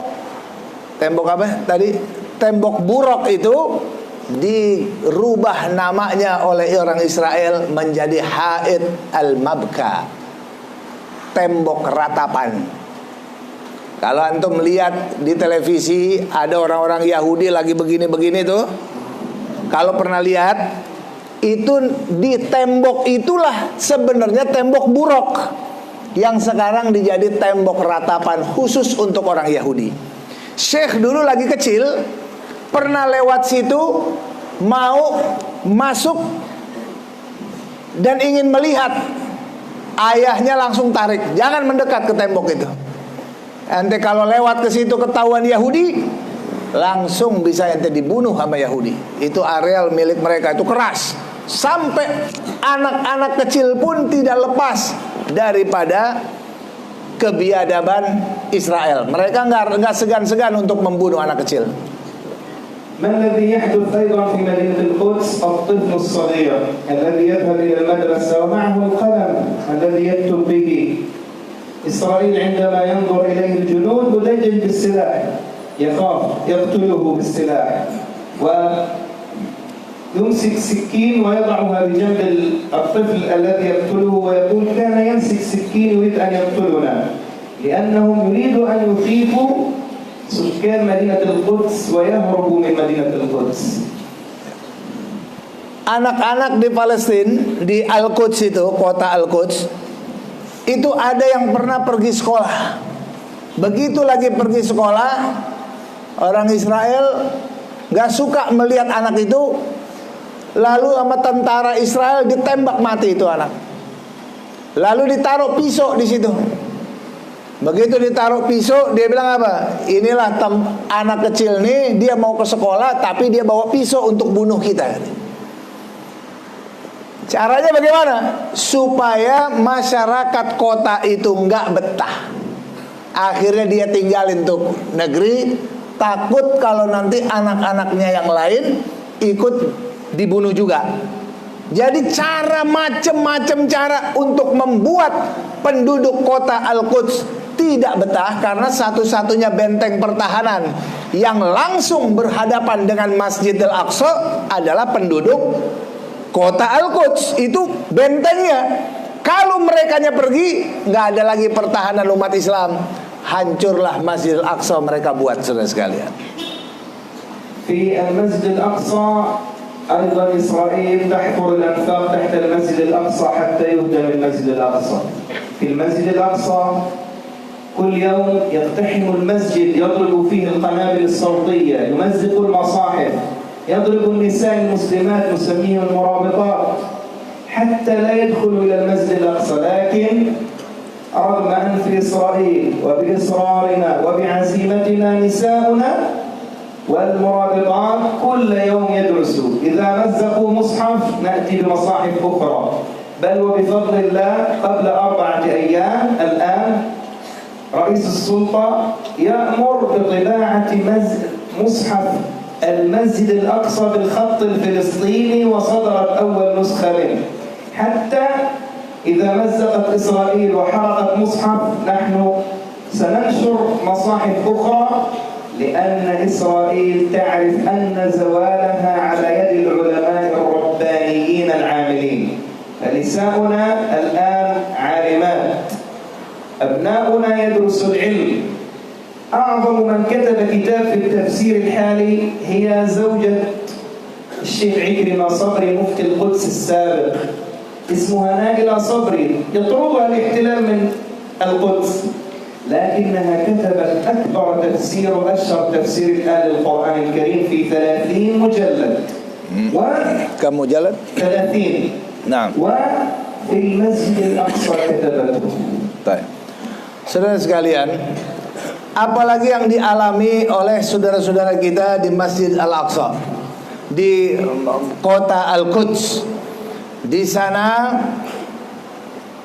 apa tadi? Tembok buruk itu dirubah namanya oleh orang Israel menjadi Haid al-Mabka, tembok ratapan. Kalau antum lihat di televisi ada orang-orang Yahudi lagi begini-begini tuh, kalau pernah lihat, itu di tembok itulah sebenarnya tembok buruk yang sekarang dijadi tembok ratapan khusus untuk orang Yahudi. Syekh dulu lagi kecil pernah lewat situ, mau masuk dan ingin melihat. Ayahnya langsung tarik, jangan mendekat ke tembok itu. Ente kalau lewat ke situ ketahuan Yahudi, langsung bisa ente dibunuh sama Yahudi. Itu areal milik mereka, itu keras. Sampai anak-anak kecil pun tidak lepas daripada kebiadaban Israel. Mereka nggak segan-segan untuk membunuh anak kecil. ما الذي يحدث أيضا في مدينة القدس؟ الطفل الصغير الذي يذهب إلى المدرسة ومعه القلم الذي يكتب به. إسرائيل عندما ينظر إليه الجنود مدجج بالسلاح، يخاف يقتله بالسلاح، ويمسك سكين ويضعها بجنب الطفل الذي يقتله ويقول كان يمسك سكين يريد أن يقتلنا، لأنهم يريدوا أن يخيفوا سكان مدينة القدس ويهربوا من مدينة القدس. Anak-anak di Palestina, di Al-Quds itu, kota Al-Quds, itu ada yang pernah pergi sekolah. Begitu lagi pergi sekolah, orang Israel gak suka melihat anak itu, lalu sama tentara Israel ditembak mati itu anak. Lalu ditaruh pisau di situ. Begitu ditaruh pisau, dia bilang apa? Inilah anak kecil nih, dia mau ke sekolah tapi dia bawa pisau untuk bunuh kita. Caranya bagaimana? Supaya masyarakat kota itu nggak betah. Akhirnya dia tinggalin tuh negeri, takut kalau nanti anak-anaknya yang lain ikut dibunuh juga. Jadi macam-macam cara untuk membuat penduduk kota Al-Quds tidak betah, karena satu-satunya benteng pertahanan yang langsung berhadapan dengan Masjid Al-Aqsa adalah penduduk kota Al-Quds. Itu bentengnya. Kalau merekanya pergi, nggak ada lagi pertahanan umat Islam. Hancurlah Masjid Al-Aqsa mereka buat, saudara sekalian. Di Masjid Al-Aqsa أيضا إسرائيل تحفر الأنفاق تحت المسجد الأقصى حتى يهدم المسجد الأقصى. في المسجد الأقصى كل يوم يقتحم المسجد، يضرب فيه القنابل الصوتية، يمزق المصاحف، يضرب النساء المسلمات نسميهم المرابطات حتى لا يدخلوا إلى المسجد الأقصى. لكن رغم أن في إسرائيل وبإصرارنا وبعزيمتنا نساؤنا والمرابطات كل يوم يدرسوا، إذا مزقوا مصحف نأتي بمصاحف أخرى، بل وبفضل الله قبل 4 أيام الآن رئيس السلطة يأمر بطباعة مصحف المسجد الأقصى بالخط الفلسطيني، وصدرت أول نسخة منه، حتى إذا مزقت إسرائيل وحرقت مصحف نحن سننشر مصاحف أخرى، لأن إسرائيل تعرف أن زوالها على يد العلماء الربانيين العاملين. فنساؤنا الآن عالمات. أبناؤنا يدرسوا العلم. أعظم من كتب كتاب في التفسير الحالي هي زوجة الشيخ عكرمة صبري مفتي القدس السابق، اسمها نائلة صبري، يطردها الاحتلال من القدس، لكنها كتبت أكبر تفسير وأشهر تفسير الآن للقرآن الكريم في 30 مجلد. كم مجلد؟ 30. نعم. وفي المسجد الأقصى كتبته. Baik. Saudara sekalian, apalagi yang dialami oleh saudara-saudara kita di Masjid Al-Aqsa, di kota Al-Quds. Di sana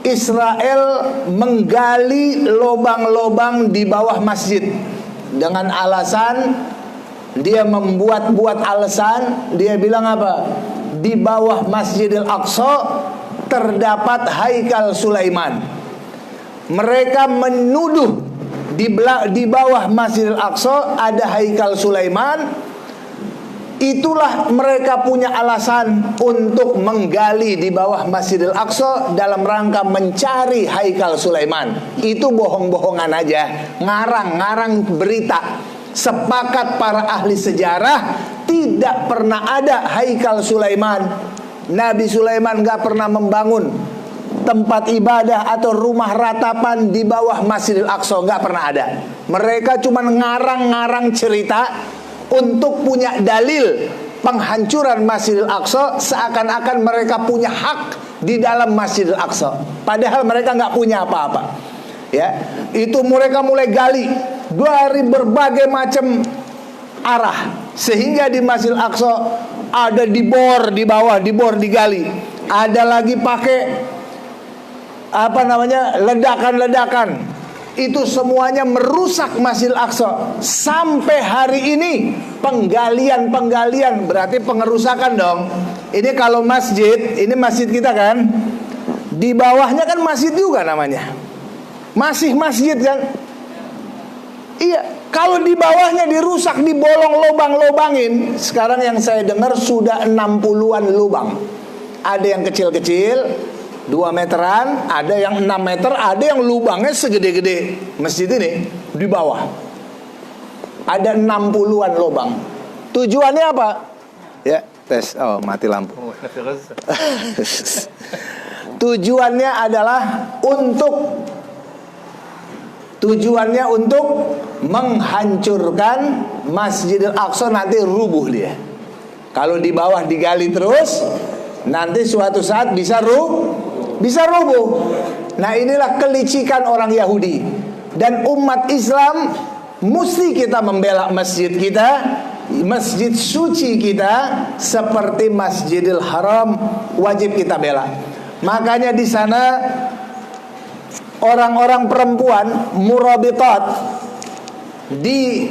Israel menggali lubang-lubang di bawah masjid dengan alasan, dia membuat-buat alasan, dia bilang apa? Di bawah Masjidil Aqsa terdapat Haikal Sulaiman. Mereka menuduh di bawah Masjidil Aqsa ada Haikal Sulaiman. Itulah mereka punya alasan untuk menggali di bawah Masjidil Aqsa dalam rangka mencari Haikal Sulaiman. Itu bohong-bohongan aja, ngarang-ngarang berita. Sepakat para ahli sejarah, tidak pernah ada Haikal Sulaiman. Nabi Sulaiman gak pernah membangun tempat ibadah atau rumah ratapan di bawah Masjidil Aqsa, gak pernah ada. Mereka cuma ngarang-ngarang cerita untuk punya dalil penghancuran Masjidil Aqsa, seakan-akan mereka punya hak di dalam Masjidil Aqsa, padahal mereka nggak punya apa-apa. Ya, itu mereka mulai gali dari berbagai macam arah, sehingga di Masjidil Aqsa ada dibor di bawah, dibor digali, ada lagi pakai ledakan-ledakan. Itu semuanya merusak Masjidil Aqsa. Sampai hari ini penggalian-penggalian berarti pengerusakan dong. Ini kalau masjid, ini masjid kita kan, di bawahnya kan masjid juga namanya, masih masjid kan. Iya, kalau di bawahnya dirusak, dibolong, lubang-lubangin. Sekarang yang saya dengar sudah 60-an lubang. Ada yang kecil-kecil 2 meteran, ada yang 6 meter, ada yang lubangnya segede-gede masjid ini di bawah. Ada 60-an lubang. Tujuannya apa? Ya, tes. Oh, mati lampu. Tujuannya adalah untuk menghancurkan Masjidil Aqsa, nanti rubuh dia. Kalau di bawah digali terus, nanti suatu saat bisa rubuh. Nah, inilah kelicikan orang Yahudi. Dan umat Islam mesti kita membela masjid kita, masjid suci kita, seperti Masjidil Haram, wajib kita bela. Makanya di sana orang-orang perempuan murabitat di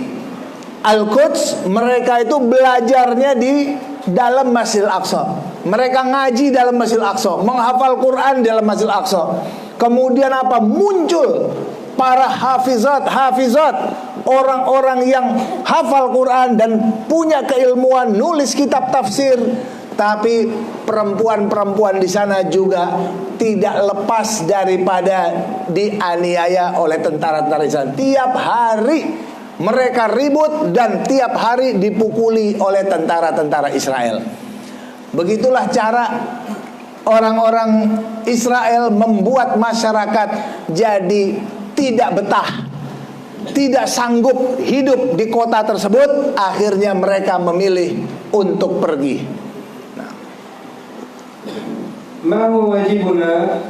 Al-Quds, mereka itu belajarnya di dalam Masjidil Aqsa. Mereka ngaji dalam Masjidil Aqsa, menghafal Quran dalam Masjidil Aqsa. Kemudian apa? Muncul para hafizat, orang-orang yang hafal Quran dan punya keilmuan, nulis kitab tafsir. Tapi perempuan-perempuan di sana juga tidak lepas daripada dianiaya oleh tentara-tentara Israel. Tiap hari mereka ribut dan tiap hari dipukuli oleh tentara-tentara Israel. Begitulah cara orang-orang Israel membuat masyarakat jadi tidak betah, tidak sanggup hidup di kota tersebut. Akhirnya mereka memilih untuk pergi. ما هو واجبنا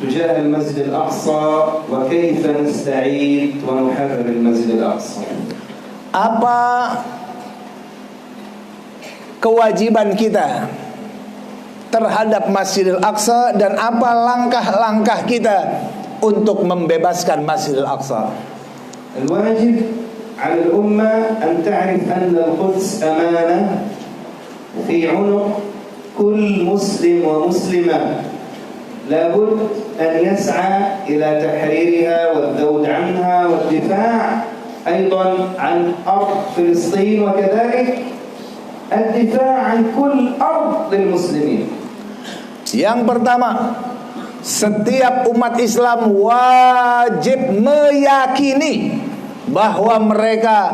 تجاه المسجد الأقصى وكيف نستعيد ونحرر المسجد الأقصى؟ Apa kewajiban kita terhadap Masjidil Aqsa dan apa langkah-langkah kita untuk membebaskan Masjidil Aqsa? الواجب على الأمة أن تعرف أن القدس أمانة في عنق كل مسلم ومسلمة، لابد أن يسعى إلى تحريرها والذود عنها والدفاع أيضا عن أرض فلسطين، وكذلك الدفاع عن كل أرض للمسلمين. Yang pertama, setiap umat Islam wajib meyakini bahwa mereka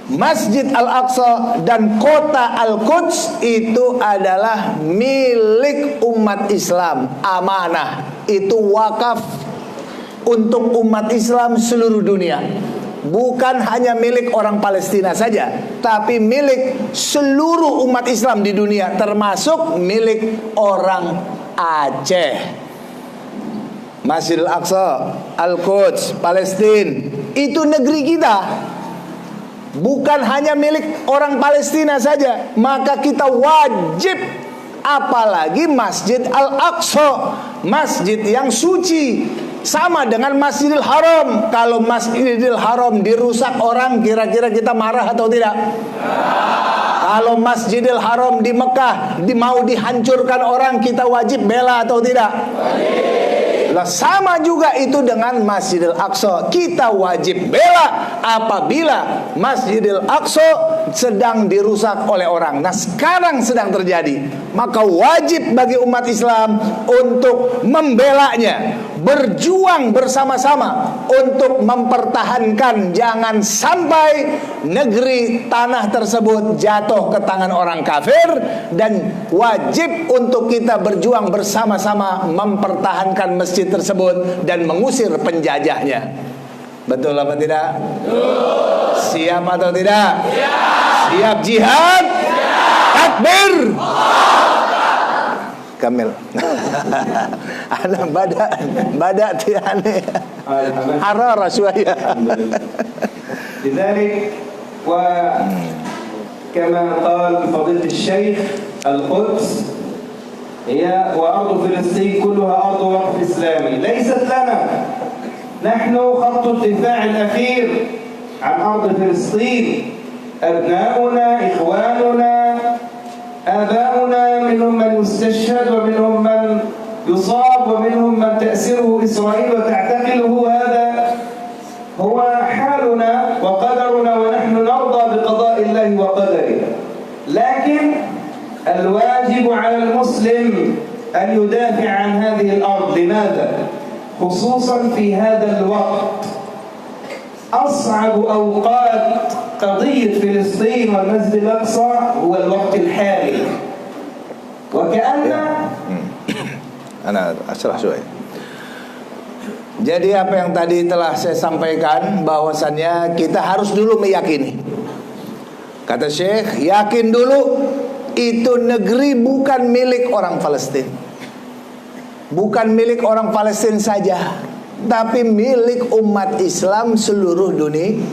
Masjid Al-Aqsa dan kota Al-Quds itu adalah milik umat Islam, amanah. Itu wakaf untuk umat Islam seluruh dunia. Bukan hanya milik orang Palestina saja, tapi milik seluruh umat Islam di dunia, termasuk milik orang Aceh. Masjid Al-Aqsa, Al-Quds, Palestina, itu negeri kita. Bukan hanya milik orang Palestina saja, maka kita wajib, apalagi Masjid Al-Aqsa, masjid yang suci, sama dengan Masjidil Haram. Kalau Masjidil Haram dirusak orang, kira-kira kita marah atau tidak? Kalau Masjidil Haram di Mekah mau dihancurkan orang, kita wajib bela atau tidak? Lah sama juga itu dengan Masjidil Aqsa. Kita wajib bela apabila Masjidil Aqsa sedang dirusak oleh orang. Nah sekarang sedang terjadi. Maka wajib bagi umat Islam untuk membelanya, berjuang bersama-sama untuk mempertahankan jangan sampai negeri tanah tersebut jatuh ke tangan orang kafir, dan wajib untuk kita berjuang bersama-sama mempertahankan masjid tersebut dan mengusir penjajahnya. Betul apa tidak? Betul. Siap atau tidak? Siap. Siap jihad? Siap. Takbir. Kamil. Ana bada tiane. Harara syuaya. لذلك وكما قال فضيلة الشيخ القدس هي وأرض فلسطين كلها أرض وقف إسلامي ليست لنا. نحن خط الدفاع الأخير عن أرض فلسطين. أبناؤنا إخواننا آباؤنا منهم من يستشهد ومنهم من يصاب ومنهم من تأسره إسرائيل وتعتقله. هذا هو حالنا وقدرنا ونحن نرضى بقضاء الله وقدره. لكن الواجب على المسلم أن يدافع عن هذه الأرض. لماذا؟ خصوصا في هذا الوقت أصعب أوقات قضية فلسطين والمسجد الأقصى هو الوقت الحالي. وكأن أنا أشرح شوية. Jadi apa yang tadi telah saya sampaikan, bahwasannya kita harus dulu meyakini. Kata Syekh, yakin dulu itu negeri bukan milik orang Palestina. Bukan milik orang Palestina saja, tapi milik umat Islam seluruh dunia.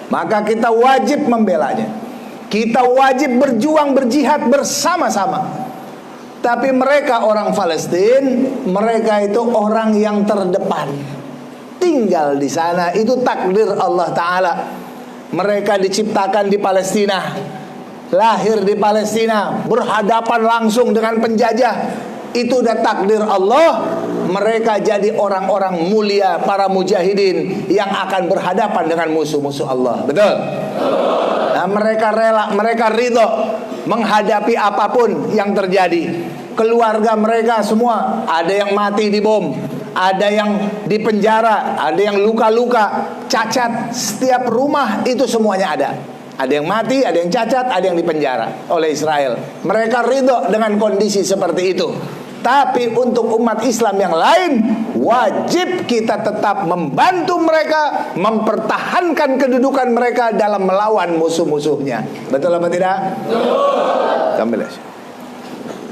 Maka kita wajib membelanya. Kita wajib berjuang, berjihad bersama-sama. Tapi mereka orang Palestina, mereka itu orang yang terdepan, tinggal di sana. Itu takdir Allah Ta'ala. Mereka diciptakan di Palestina, lahir di Palestina, berhadapan langsung dengan penjajah. Itu udah takdir Allah. Mereka jadi orang-orang mulia, para mujahidin yang akan berhadapan dengan musuh-musuh Allah. Betul? Nah, mereka rela, mereka ridho menghadapi apapun yang terjadi. Keluarga mereka semua, ada yang mati di bom, ada yang di penjara, ada yang luka-luka, cacat. Setiap rumah itu semuanya ada. Ada yang mati, ada yang cacat, ada yang di penjara oleh Israel. Mereka ridho dengan kondisi seperti itu. Tapi untuk umat Islam yang lain, wajib kita tetap membantu mereka, mempertahankan kedudukan mereka dalam melawan musuh-musuhnya. Betul apa tidak? Betul. Kamil.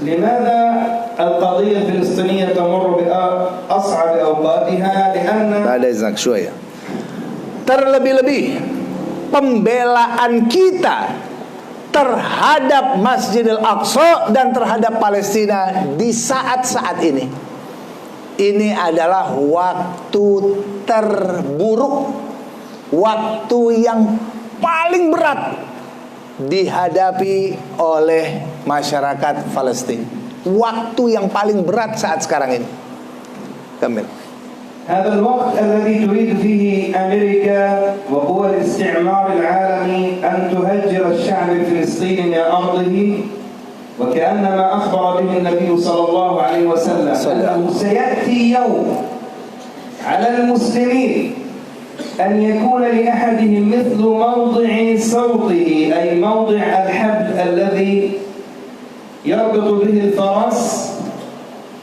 لماذا القضية الفلسطينية تمر بأصعب أوقاتها؟ لأن بعد إذنك شوية. Terlebih-lebih pembelaan kita terhadap Masjidil Aqsa dan terhadap Palestina di saat-saat ini. Ini adalah waktu terburuk, waktu yang paling berat dihadapi oleh masyarakat Palestina. Waktu yang paling berat saat sekarang ini. Kamil. هذا الوقت الذي تريد فيه أمريكا وقوى الاستعمار العالمي أن تهجر الشعب الفلسطيني من أرضه وكأنما أخبر به النبي صلى الله عليه وسلم أنه سيأتي يوم على المسلمين أن يكون لأحدهم مثل موضع صوته، أي موضع الحبل الذي يربط به الفرس،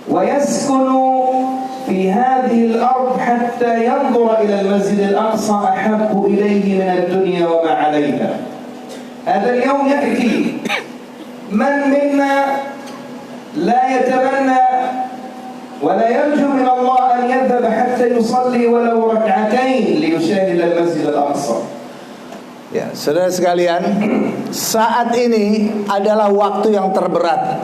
ويسكن في هذه الأرض حتى ينظر إلى المسجد الأقصى أحب إليه من الدنيا وما عليها. هذا اليوم يأتي، من منا لا يتمنى ولا يرجو من الله أن يذهب حتى يصلي ولو ركعتين ليشاهد المسجد الأقصى. Ya, saudara sekalian, saat ini adalah waktu yang terberat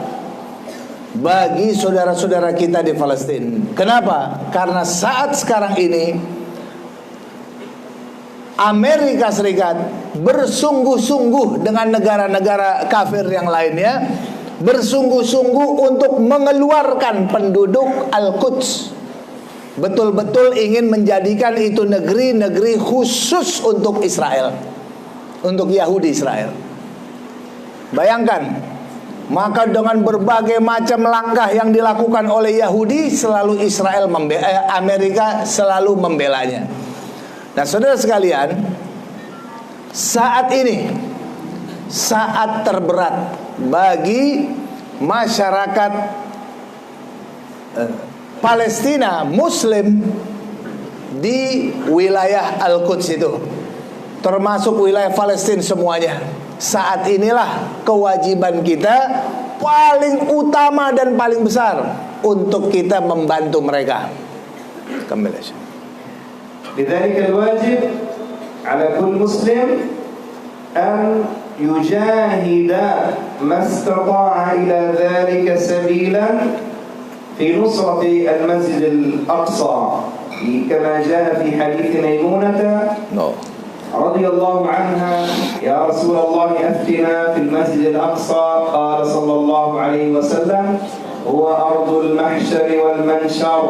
bagi saudara-saudara kita di Palestina. Kenapa? Karena saat sekarang ini Amerika Serikat bersungguh-sungguh dengan negara-negara kafir yang lainnya, bersungguh-sungguh untuk mengeluarkan penduduk Al-Quds. Betul-betul ingin menjadikan itu negeri-negeri khusus untuk Israel, untuk Yahudi Israel. Bayangkan, maka dengan berbagai macam langkah yang dilakukan oleh Yahudi, selalu Amerika selalu membelanya. Nah, saudara sekalian, saat ini saat terberat bagi masyarakat Palestina Muslim di wilayah Al-Quds itu, termasuk wilayah Palestina semuanya. Saat inilah kewajiban kita paling utama dan paling besar untuk kita membantu mereka. Kembali. لذلك الواجب على كل مسلم أن يجاهد ما استطاع إلى ذلك سبيلا في نصرة المسجد الأقصى كما جاء في حديث ميمونة رضي الله عنها: يا رسول الله أفتنا في المسجد الأقصى. قال صلى الله عليه وسلم: هو أرض المحشر والمنشر،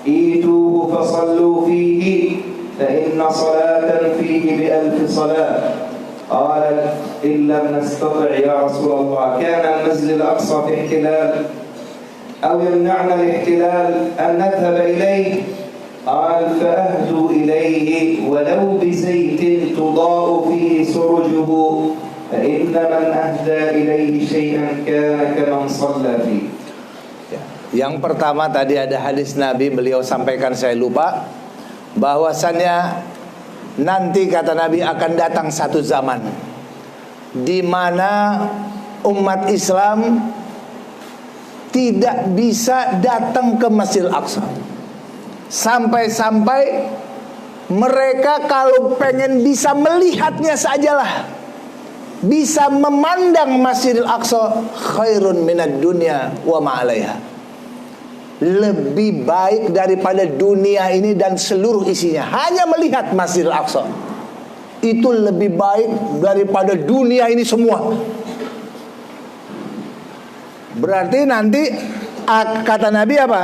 إيتوه فصلوا فيه فإن صلاة فيه ب1000 صلاة. قالت: إن لم نستطع يا رسول الله. كان المسجد الأقصى في احتلال أو يمنعنا الاحتلال أن نذهب إليه. قال: فأهدوا إليه ولو بزيت تضاء فيه سرجه، فإن من أهدى إليه شيئا كان كمن صلى فيه. Yang pertama tadi ada hadis Nabi, beliau sampaikan, saya lupa, bahwasannya nanti kata Nabi akan datang satu zaman di mana umat Islam tidak bisa datang ke Masjidil Aqsa. Sampai-sampai mereka kalau pengen bisa melihatnya sajalah, bisa memandang Masjidil Aqsa, khairun minad dunya wa ma 'alaiha. Lebih baik daripada dunia ini dan seluruh isinya. Hanya melihat Masjidil Aqsa itu lebih baik daripada dunia ini semua. Berarti nanti kata Nabi apa?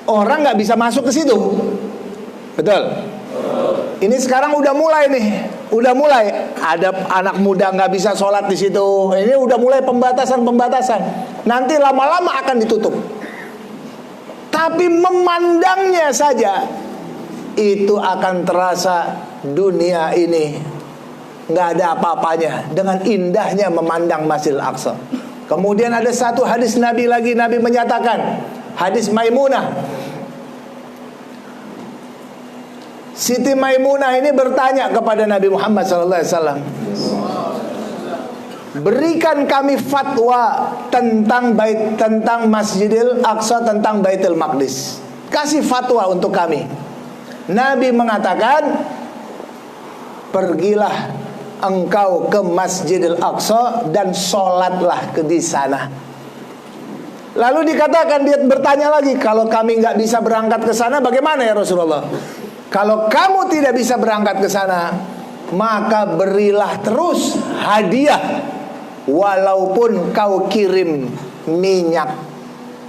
Orang nggak bisa masuk ke situ. Betul? Ini sekarang udah mulai nih. Udah mulai ada anak muda nggak bisa sholat di situ. Ini udah mulai pembatasan. Nanti lama-lama akan ditutup. Tapi memandangnya saja itu akan terasa dunia ini nggak ada apa-apanya dengan indahnya memandang Masjidil Aqsa. Kemudian ada satu hadis Nabi lagi, Nabi menyatakan, hadis Maimunah. Siti Maimunah ini bertanya kepada Nabi Muhammad SAW, berikan kami fatwa tentang Masjidil Aqsa, tentang Baitul Maqdis. Kasih fatwa untuk kami. Nabi mengatakan, pergilah engkau ke Masjidil Aqsa dan sholatlah di sana. Lalu dikatakan, dia bertanya lagi, kalau kami nggak bisa berangkat ke sana, bagaimana ya Rasulullah? Kalau kamu tidak bisa berangkat ke sana, maka berilah terus hadiah. Walaupun kau kirim minyak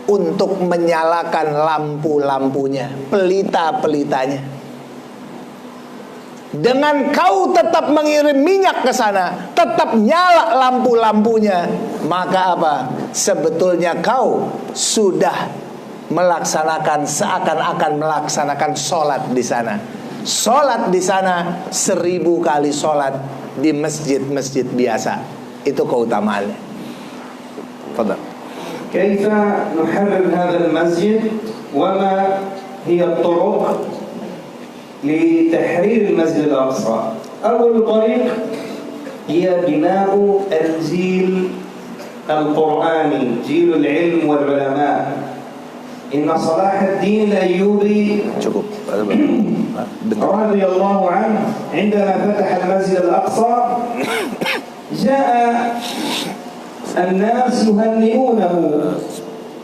untuk menyalakan lampu-lampunya, pelita-pelitanya. Dengan kau tetap mengirim minyak ke sana, tetap nyala lampu-lampunya, maka apa? sebetulnya kau sudah melaksanakan seakan-akan melaksanakan sholat di sana. Sholat di sana 1000 kali sholat di masjid-masjid biasa. Itu keutamaannya. Fadhal. كيف نحرر هذا المسجد وما هي الطرق لتحرير المسجد الأقصى؟ أول طريق هي بناء الجيل القرآني، جيل العلم والعلماء. إن صلاح الدين الأيوبي رضي الله عنه عندما فتح المسجد الأقصى جاء الناس يهنئونه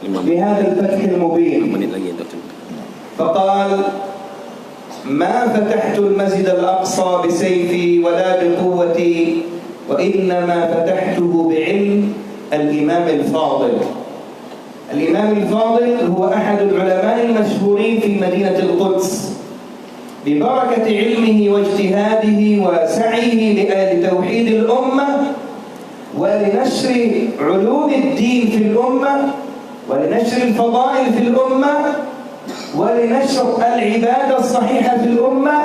بهذا الفتح المبين، فقال: ما فتحت المسجد الأقصى بسيفي ولا بقوتي، وإنما فتحته بعلم الإمام الفاضل. الإمام الفاضل هو أحد العلماء المشهورين في مدينة القدس، ببركة علمه واجتهاده وسعيه لتوحيد الأمة ولنشر علوم الدين في الأمة ولنشر الفضائل في الأمة ولنشر العبادة الصحيحة في الأمة.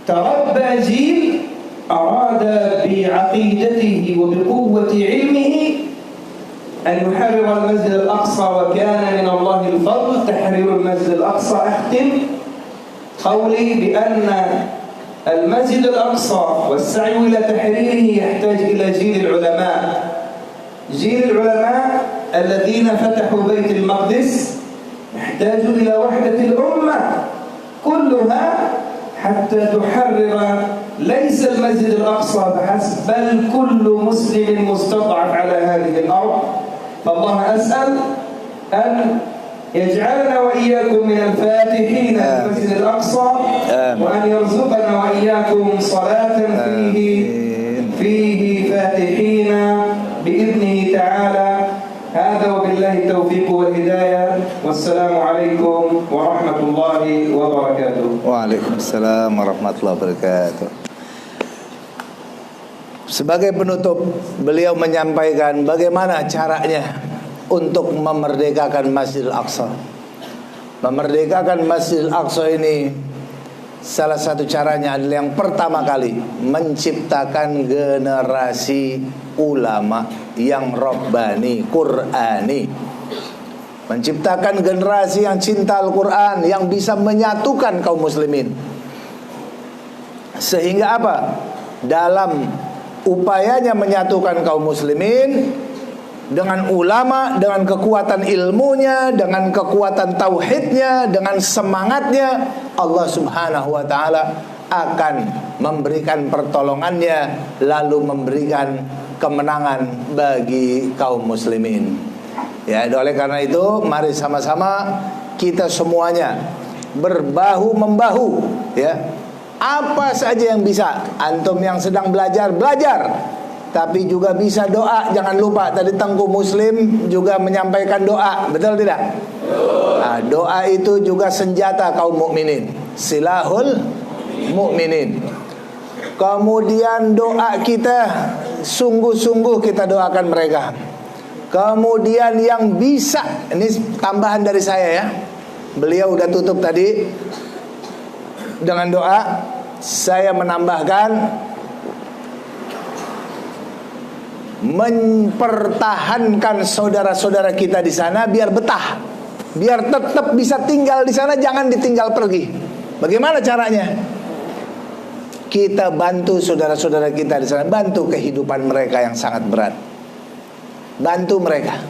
تربى جيل أراد بعقيدته وبقوة علمه أن يحرر المسجد الأقصى، وكان من الله الفضل تحرير المسجد الأقصى. أختم قولي بأن المسجد الأقصى والسعي إلى تحريره يحتاج إلى جيل العلماء، جيل العلماء الذين فتحوا بيت المقدس يحتاج إلى وحدة الأمة كلها حتى تحرر ليس المسجد الأقصى فحسب بل كل مسلم مستضعف على هذه الأرض. فالله أسأل أن يجعلنا وإياكم من الفاتحين للمسجد الأقصى، وأن يرزقنا وإياكم صلاة فيه فاتحين بإذنه تعالى. هذا وبالله التوفيق والهداية، والسلام عليكم ورحمة الله وبركاته. Waalaikumsalam warahmatullahi wabarakatuh. Sebagai penutup, beliau menyampaikan bagaimana caranya untuk memerdekakan Masjidil Aqsa. Memerdekakan Masjidil Aqsa ini salah satu caranya adalah yang pertama kali menciptakan generasi ulama yang rabbani, Qur'ani. Menciptakan generasi yang cinta Al-Quran, yang bisa menyatukan kaum muslimin. Sehingga apa? Dalam upayanya menyatukan kaum muslimin, dengan ulama, dengan kekuatan ilmunya, dengan kekuatan tauhidnya, dengan semangatnya, Allah subhanahu wa ta'ala akan memberikan pertolongannya, lalu memberikan kemenangan bagi kaum muslimin. Ya, oleh karena itu mari sama-sama kita semuanya berbahu membahu, ya. Apa saja yang bisa, antum yang sedang belajar, tapi juga bisa doa. Jangan lupa tadi Tengku Muslim juga menyampaikan doa, betul tidak? Nah, doa itu juga senjata kaum mukminin, silahul mukminin. Kemudian doa kita sungguh-sungguh kita doakan mereka. Kemudian yang bisa, ini tambahan dari saya ya, beliau udah tutup tadi dengan doa. Saya menambahkan mempertahankan saudara-saudara kita di sana biar betah, biar tetap bisa tinggal di sana, jangan ditinggal pergi. Bagaimana caranya? Kita bantu saudara-saudara kita di sana, bantu kehidupan mereka yang sangat berat. Bantu mereka.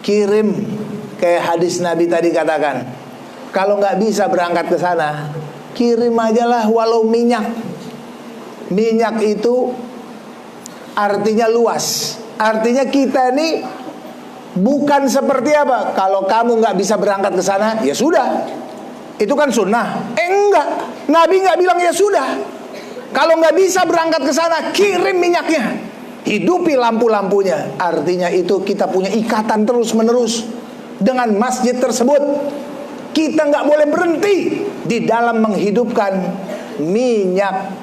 Kirim, kayak hadis Nabi tadi katakan, kalau nggak bisa berangkat ke sana, kirim ajalah walau minyak. Minyak itu artinya luas. Artinya kita ini bukan seperti apa, kalau kamu nggak bisa berangkat ke sana, ya sudah, itu kan sunnah. Enggak, Nabi nggak bilang ya sudah. Kalau nggak bisa berangkat ke sana, kirim minyaknya, hidupi lampu-lampunya. Artinya itu kita punya ikatan terus menerus dengan masjid tersebut. Kita nggak boleh berhenti di dalam menghidupkan minyak.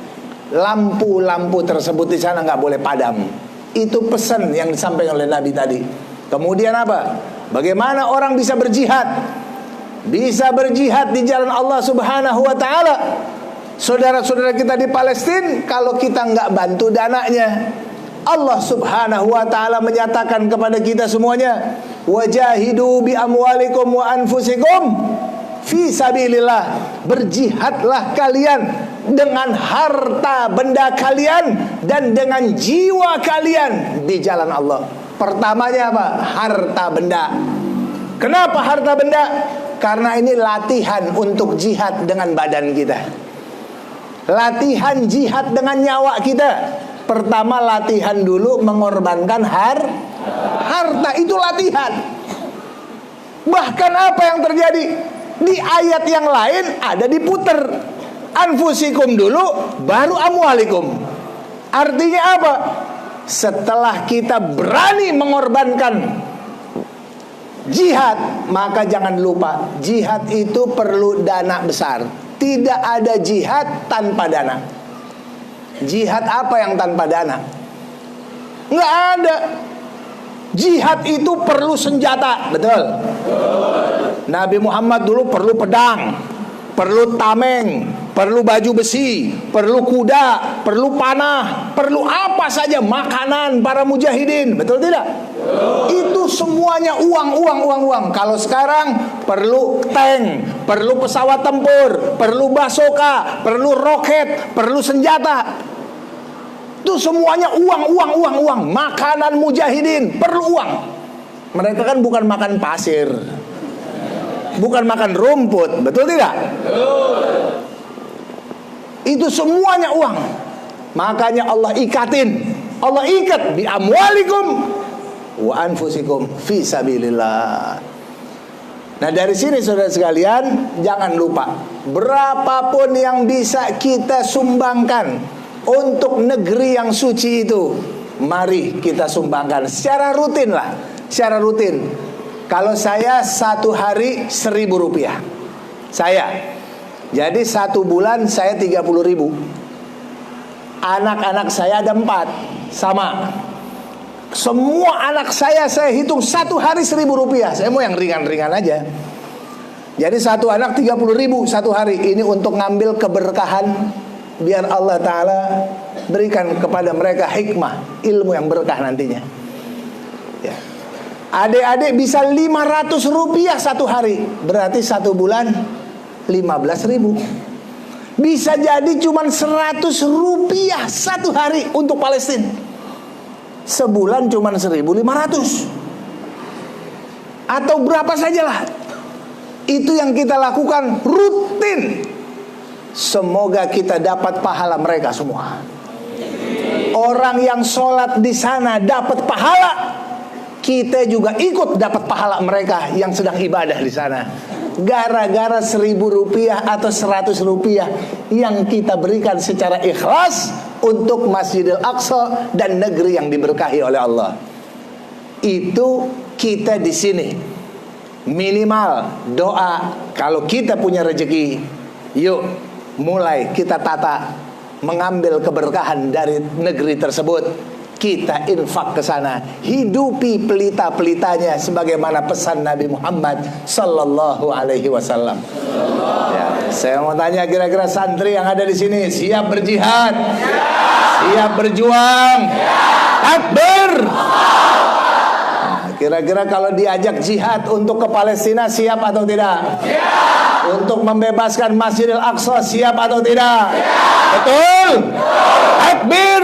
Lampu-lampu tersebut di sana nggak boleh padam. Itu pesan yang disampaikan oleh Nabi tadi. Kemudian apa? Bagaimana orang bisa berjihad? Bisa berjihad di jalan Allah Subhanahu wa ta'ala. Saudara-saudara kita di Palestina, kalau kita nggak bantu dananya, Allah Subhanahu wa ta'ala menyatakan kepada kita semuanya, wajahidu bi amwalikum wa anfusikum fi sabilillah. Berjihadlah kalian dengan harta benda kalian dan dengan jiwa kalian di jalan Allah. Pertamanya apa? Harta benda. Kenapa harta benda? Karena ini latihan untuk jihad dengan badan kita. Latihan jihad dengan nyawa kita. Pertama latihan dulu mengorbankan harta, itu latihan. Bahkan apa yang terjadi? Di ayat yang lain ada diputer. Anfusikum dulu, baru amwalikum. Artinya apa? Setelah kita berani mengorbankan jihad, maka jangan lupa, jihad itu perlu dana besar. Tidak ada jihad tanpa dana. Jihad apa yang tanpa dana? Nggak ada. Jihad itu perlu senjata, betul? Nabi Muhammad dulu perlu pedang, perlu tameng, perlu baju besi, perlu kuda, perlu panah, perlu apa saja, makanan para mujahidin, betul tidak? Itu semuanya uang. Kalau sekarang perlu tank, perlu pesawat tempur, perlu basoka, perlu roket, perlu senjata. Itu semuanya uang. Makanan mujahidin perlu uang. Mereka kan bukan makan pasir, bukan makan rumput, betul tidak? Itu semuanya uang. Makanya Allah ikatin, Allah ikat bi amwalikum wa anfusikum fi sabilillah. Nah dari sini saudara sekalian, jangan lupa, berapapun yang bisa kita sumbangkan untuk negeri yang suci itu, mari kita sumbangkan secara rutin lah. Secara rutin. Kalau saya 1 hari 1.000 rupiah, saya, jadi 1 bulan saya 30.000. Anak-anak saya ada 4, sama. Semua anak saya hitung 1 hari 1.000 rupiah. Saya mau yang ringan-ringan aja. Jadi 1 anak 30.000 1 hari. Ini untuk ngambil keberkahan, biar Allah Ta'ala berikan kepada mereka hikmah, ilmu yang berkah nantinya ya. Adik-adik bisa 500 rupiah 1 hari, berarti 1 bulan 15.000. Bisa jadi cuma 100 rupiah 1 hari untuk Palestina, sebulan cuma 1.500 atau berapa sajalah. Itu yang kita lakukan rutin. Semoga kita dapat pahala mereka semua. Orang yang sholat di sana dapat pahala, kita juga ikut dapat pahala mereka yang sedang ibadah di sana. Gara-gara 1.000 rupiah atau 100 rupiah yang kita berikan secara ikhlas untuk Masjidil Aqsa dan negeri yang diberkahi oleh Allah. Itu kita di sini. Minimal doa, kalau kita punya rezeki, yuk mulai kita tata mengambil keberkahan dari negeri tersebut. Kita infak ke sana, hidupi pelita-pelitanya sebagaimana pesan Nabi Muhammad sallallahu alaihi wasallam. Ya, saya mau tanya, kira-kira santri yang ada di sini siap berjihad? Siap berjuang? Takbir! Kira-kira kalau diajak jihad untuk ke Palestina, siap atau tidak? Siap. Untuk membebaskan Masjidil Aqsa, siap atau tidak? Siap. Betul? Takbir!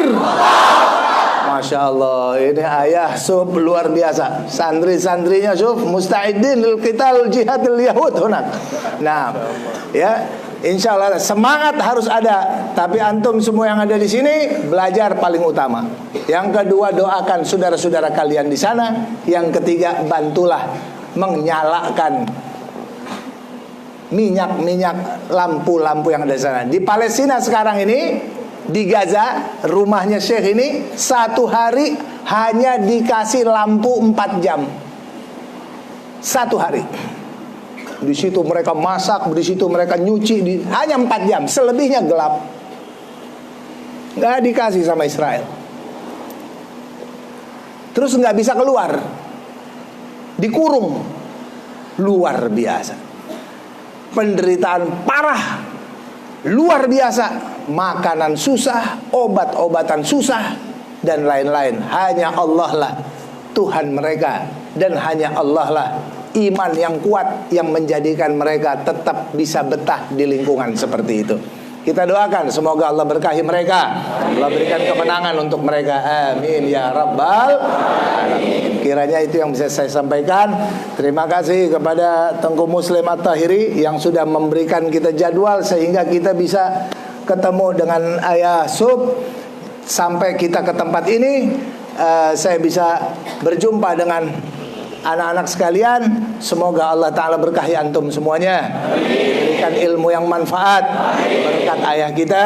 Masya Allah, ini ayah sub luar biasa. Santri-santrinya sub musta'idin lil qital jihadil yahud hunak. Nah, ya, insya Allah semangat harus ada. Tapi antum semua yang ada di sini belajar paling utama. Yang kedua, doakan saudara-saudara kalian di sana. Yang ketiga, bantulah menyalakan minyak-minyak lampu-lampu yang ada di sana. Di Palestina sekarang ini, di Gaza, rumahnya Syekh ini 1 hari hanya dikasih lampu 4 jam. 1 hari. Di situ mereka masak, di situ mereka nyuci, hanya 4 jam. Selebihnya gelap. Nggak dikasih sama Israel. terus nggak bisa keluar, dikurung. Luar biasa, penderitaan parah, luar biasa, makanan susah, obat-obatan susah, dan lain-lain. Hanya Allah lah Tuhan mereka, dan hanya Allah lah iman yang kuat yang menjadikan mereka tetap bisa betah di lingkungan seperti itu. Kita doakan semoga Allah berkahi mereka, Allah berikan kemenangan untuk mereka. Amin ya rabbal alamin. Kiranya itu yang bisa saya sampaikan. Terima kasih kepada Tengku Muslim At-Tahiri yang sudah memberikan kita jadwal sehingga kita bisa ketemu dengan Ayah Sub. Sampai kita ke tempat ini, saya bisa berjumpa dengan anak-anak sekalian. Semoga Allah Ta'ala berkahi antum semuanya, berikan ilmu yang manfaat berkat ayah kita.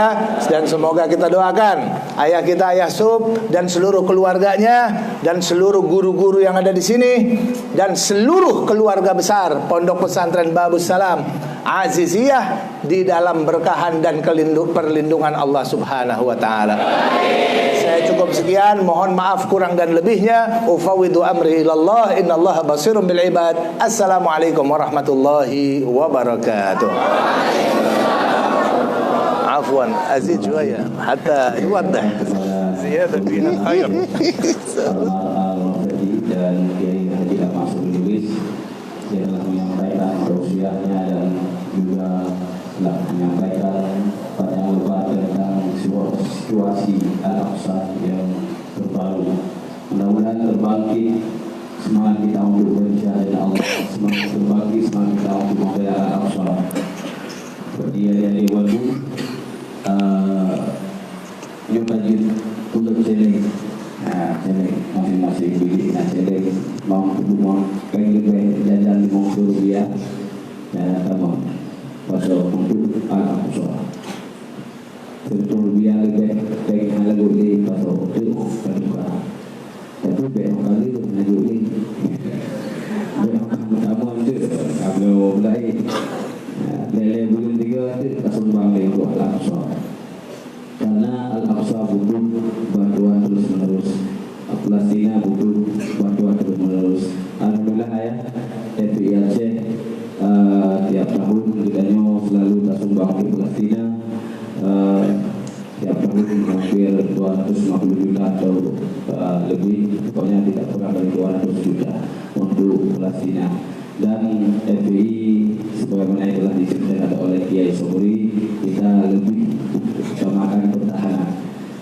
Dan semoga kita doakan ayah kita, Ayah Sub, dan seluruh keluarganya, dan seluruh guru-guru yang ada di sini, dan seluruh keluarga besar Pondok Pesantren Babus Salam Aziziyah di dalam berkahan dan perlindungan Allah Subhanahu wa Ta'ala. Saya cukup sekian, mohon maaf kurang dan lebihnya. Ufawwidu amri ilallah, innallaha basirun bil ibad. Assalamualaikum warahmatullahi wabarakatuh. Afwan, azid شوية حتى يوضح زيادة فيها خير. Dan Kiai Haji Masud Lubis yang telah menyampaikan tausiahnya dan juga telah menyampaikan panjang lebar tentang situasi Al-Aqsa yang terbaru. Mudah-mudahan terbangkit semangat kita untuk berjaya dengan Allah, semangat terbangkit semangat kita untuk membela Al-Aqsa. Seperti yang diwadu Yudhajid untuk celeng. Celeng masing-masing bilik celeng mau pengen lebih jajan Rp50 dan tambah pasal untuk Al-Aqsa. Rp10 lebih pengen lagu di pasal itu kan. Tapi banyak kali lagu ini. Pertama itu kalau mulai lele bulan 3 itu kasumbang untuk Al-Aqsa. Karena Al-Aqsa butuh bantuan terus-menerus, Palestina butuh bantuan terus-menerus. Alhamdulillah ya, FPIAC tiap tahun kita selalu kasumbang untuk Palestina. Tiap tahun hampir 250 juta atau lebih, pokoknya tidak kurang dari 200 juta untuk Palestina. Dan FPI sebagaimana telah diceritakan oleh Kiai Sobri, kita lebih utamakan pertahanan,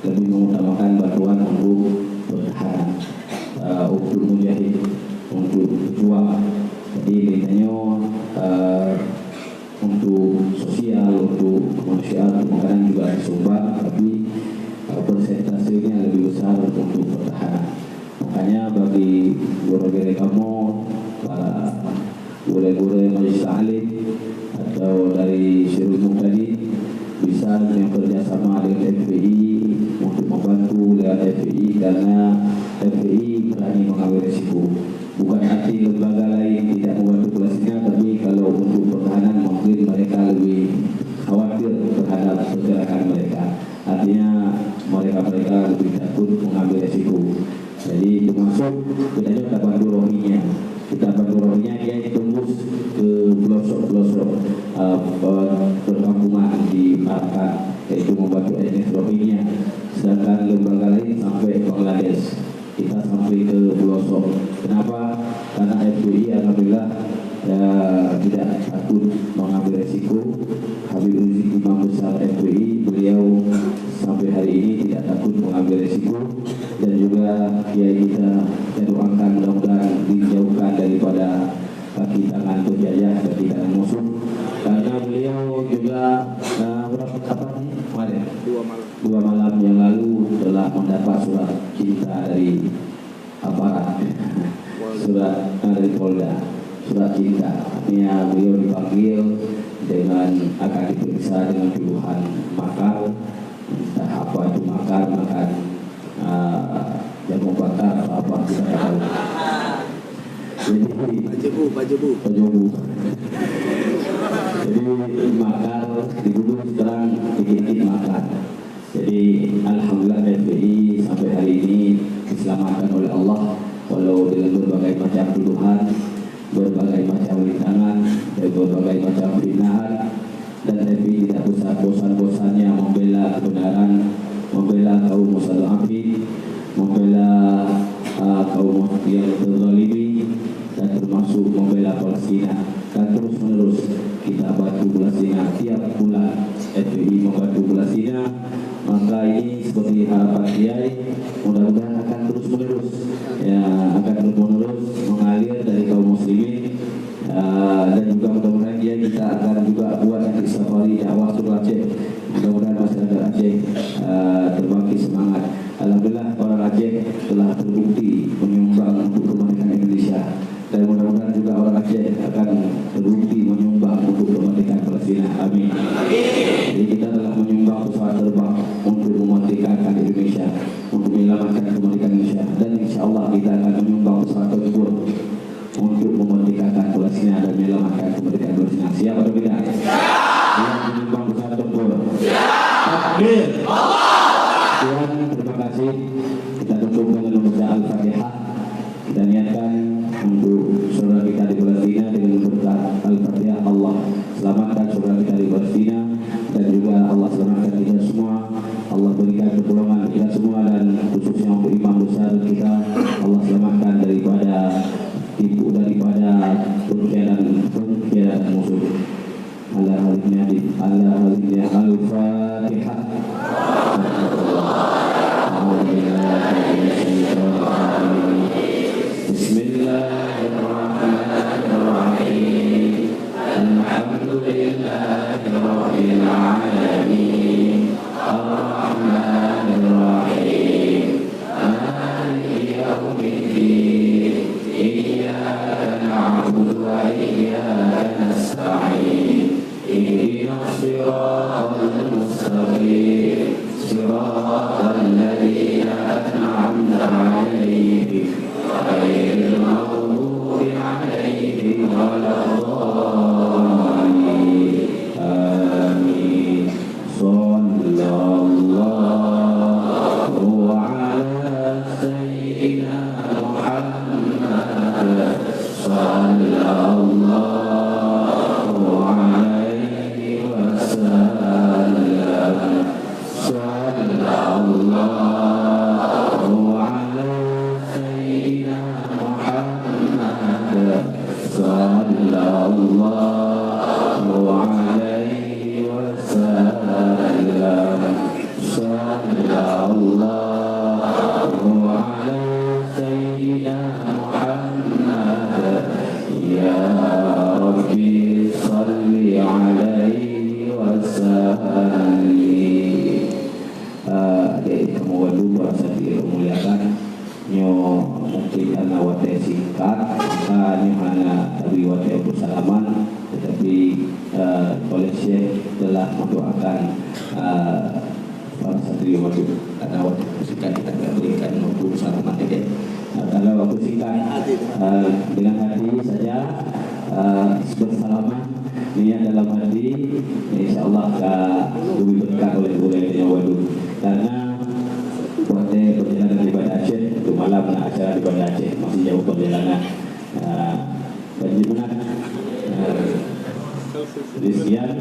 lebih mengutamakan bantuan untuk pertahanan, untuk mujahid, untuk berjuang. Jadi ditanya untuk sosial, untuk kemanusiaan, untuk makanan juga disumbang, tapi persentasenya lebih besar untuk pertahanan. Makanya bagi guru-guru kamu, para guru-guru Majelis Ta'lim atau dari Syirul Muqtadi bisa bekerja sama dengan FPI untuk membantu lewat FPI, karena FPI berani mengambil risiko. Bukan arti lembaga lain tidak membantu Palestina, tapi kalau untuk pertahanan mungkin mereka lebih khawatir terhadap pergerakan mereka. Artinya mereka lebih takut mengambil risiko. Jadi termasuk kita bantu rohinya. Kita bantu rohinya, dia tembus ke pelosok-pelosok perkampungan di Arakan, yaitu membantu etnis rohinya. Sedangkan lembaga lain sampai Bangladesh, kita sampai ke pelosok. Kenapa? Karena FPI alhamdulillah tidak takut mengambil resiko. Habib Rizik Imam Besar FPI, beliau sampai hari ini tidak takut mengambil resiko. Dan juga kiai kita doakan mudah-mudahan dijauhkan daripada kaki tangan penjajah, kaki tangan musuh. Karena beliau juga kemarin 2 malam yang lalu telah mendapat surat cinta dari aparat, surat dari Polda, surat cinta. Artinya beliau dipanggil dengan akan diperiksa dengan tuduhan makar, entah apa itu makar, makan jagung bakar atau apa kita tahu. Jadi pajebu. Jadi makar dituduh sekarang dikit makar. Jadi alhamdulillah FPI sampai hari ini diselamatkan oleh Allah kebutuhan, berbagai macam rintangan, dan berbagai macam pembinaan, dan tapi tidak bosan-bosannya membela kebenaran, membela kaum mustadafin, membela kaum yang terzalimi, dan termasuk membela Palestina. Dan terus menerus kita bantu Palestina tiap bulan. FPI membantu Palestina, maka ini seperti harapan Kiai, mudah-mudahan akan terus menerus, ya, akan terus menerus mengalir dari kaum muslimin, dan juga mudah-mudahan kita akan juga buat nanti safari dakwah ke Aceh. Mudah-mudahan masyarakat Aceh terbangkit semangat. Alhamdulillah orang Aceh telah terbukti menyumbang untuk kemerdekaan Indonesia, dan mudah-mudahan juga orang Aceh akan terbukti menyumbang untuk kemerdekaan Palestina. Amin. Jadi kita telah menyumbang pesawat terbang untuk memerdekakan Indonesia, untuk menyelamatkan kemerdekaan Indonesia, dan insya Allah kita akan menyumbang pesawat tempur untuk memerdekakan Palestina dan menyelamatkan kemerdekaan Palestina. Siapa atau tidak? Yang menyumbang pesawat tempur. Takbir. Tuhan, terima kasih. Kita tutup dengan membaca Al-Fatihah. Kita niatkan untuk saudara kita di Palestina dengan berkat Al-Fatihah. Allah selamatkan saudara kita di Palestina, dan juga Allah selamatkan kita semua. Allah berikan pertolongan kita semua, dan khususnya untuk imam besar kita, Allah selamatkan daripada tipu, daripada pengkhianatan musuh. Allah halimnya Al-Fatihah. Bismillahirrahmanirrahim. Alhamdulillahirabbil alamin. Ar-Rahmanir-Rahim. Maliki yaumiddin. Iyyaka na'budu wa iyyaka nasta'in. Ihdinas siratal mustaqim. Siratal ladzina an'amta 'alaihim ghairil maghdubi 'alaihim waladdallin. Amin. Sallallahu ala sayyidina Muhammad. Sallallahu alaihi wasallam. Sallallahu ala sayyidina Muhammad. Sallallahu alaihi wasallam. Sallallahu ala sayyidina Muhammad. Ya Rabbi salli alaihi wasallim. Kamu waduh bahasa dimuliakan nyo mungkin karena wate singkat, nyo hanya tadi wate bersalaman, tetapi oleh Syekh telah mendoakan para santri waduh karena wate singkat kita tidak berikan waktu bersalaman ini. Kalau waktu singkat dengan hati saja bersalaman, niat dalam hati, insya Allah lebih berkah oleh waduh. Karena waktu perjalanan di Banda Aceh itu malam acara di Banda Aceh masih jauh perjalanan. Bagaimana? Sekian.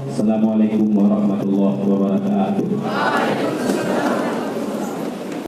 Assalamualaikum warahmatullahi wabarakatuh.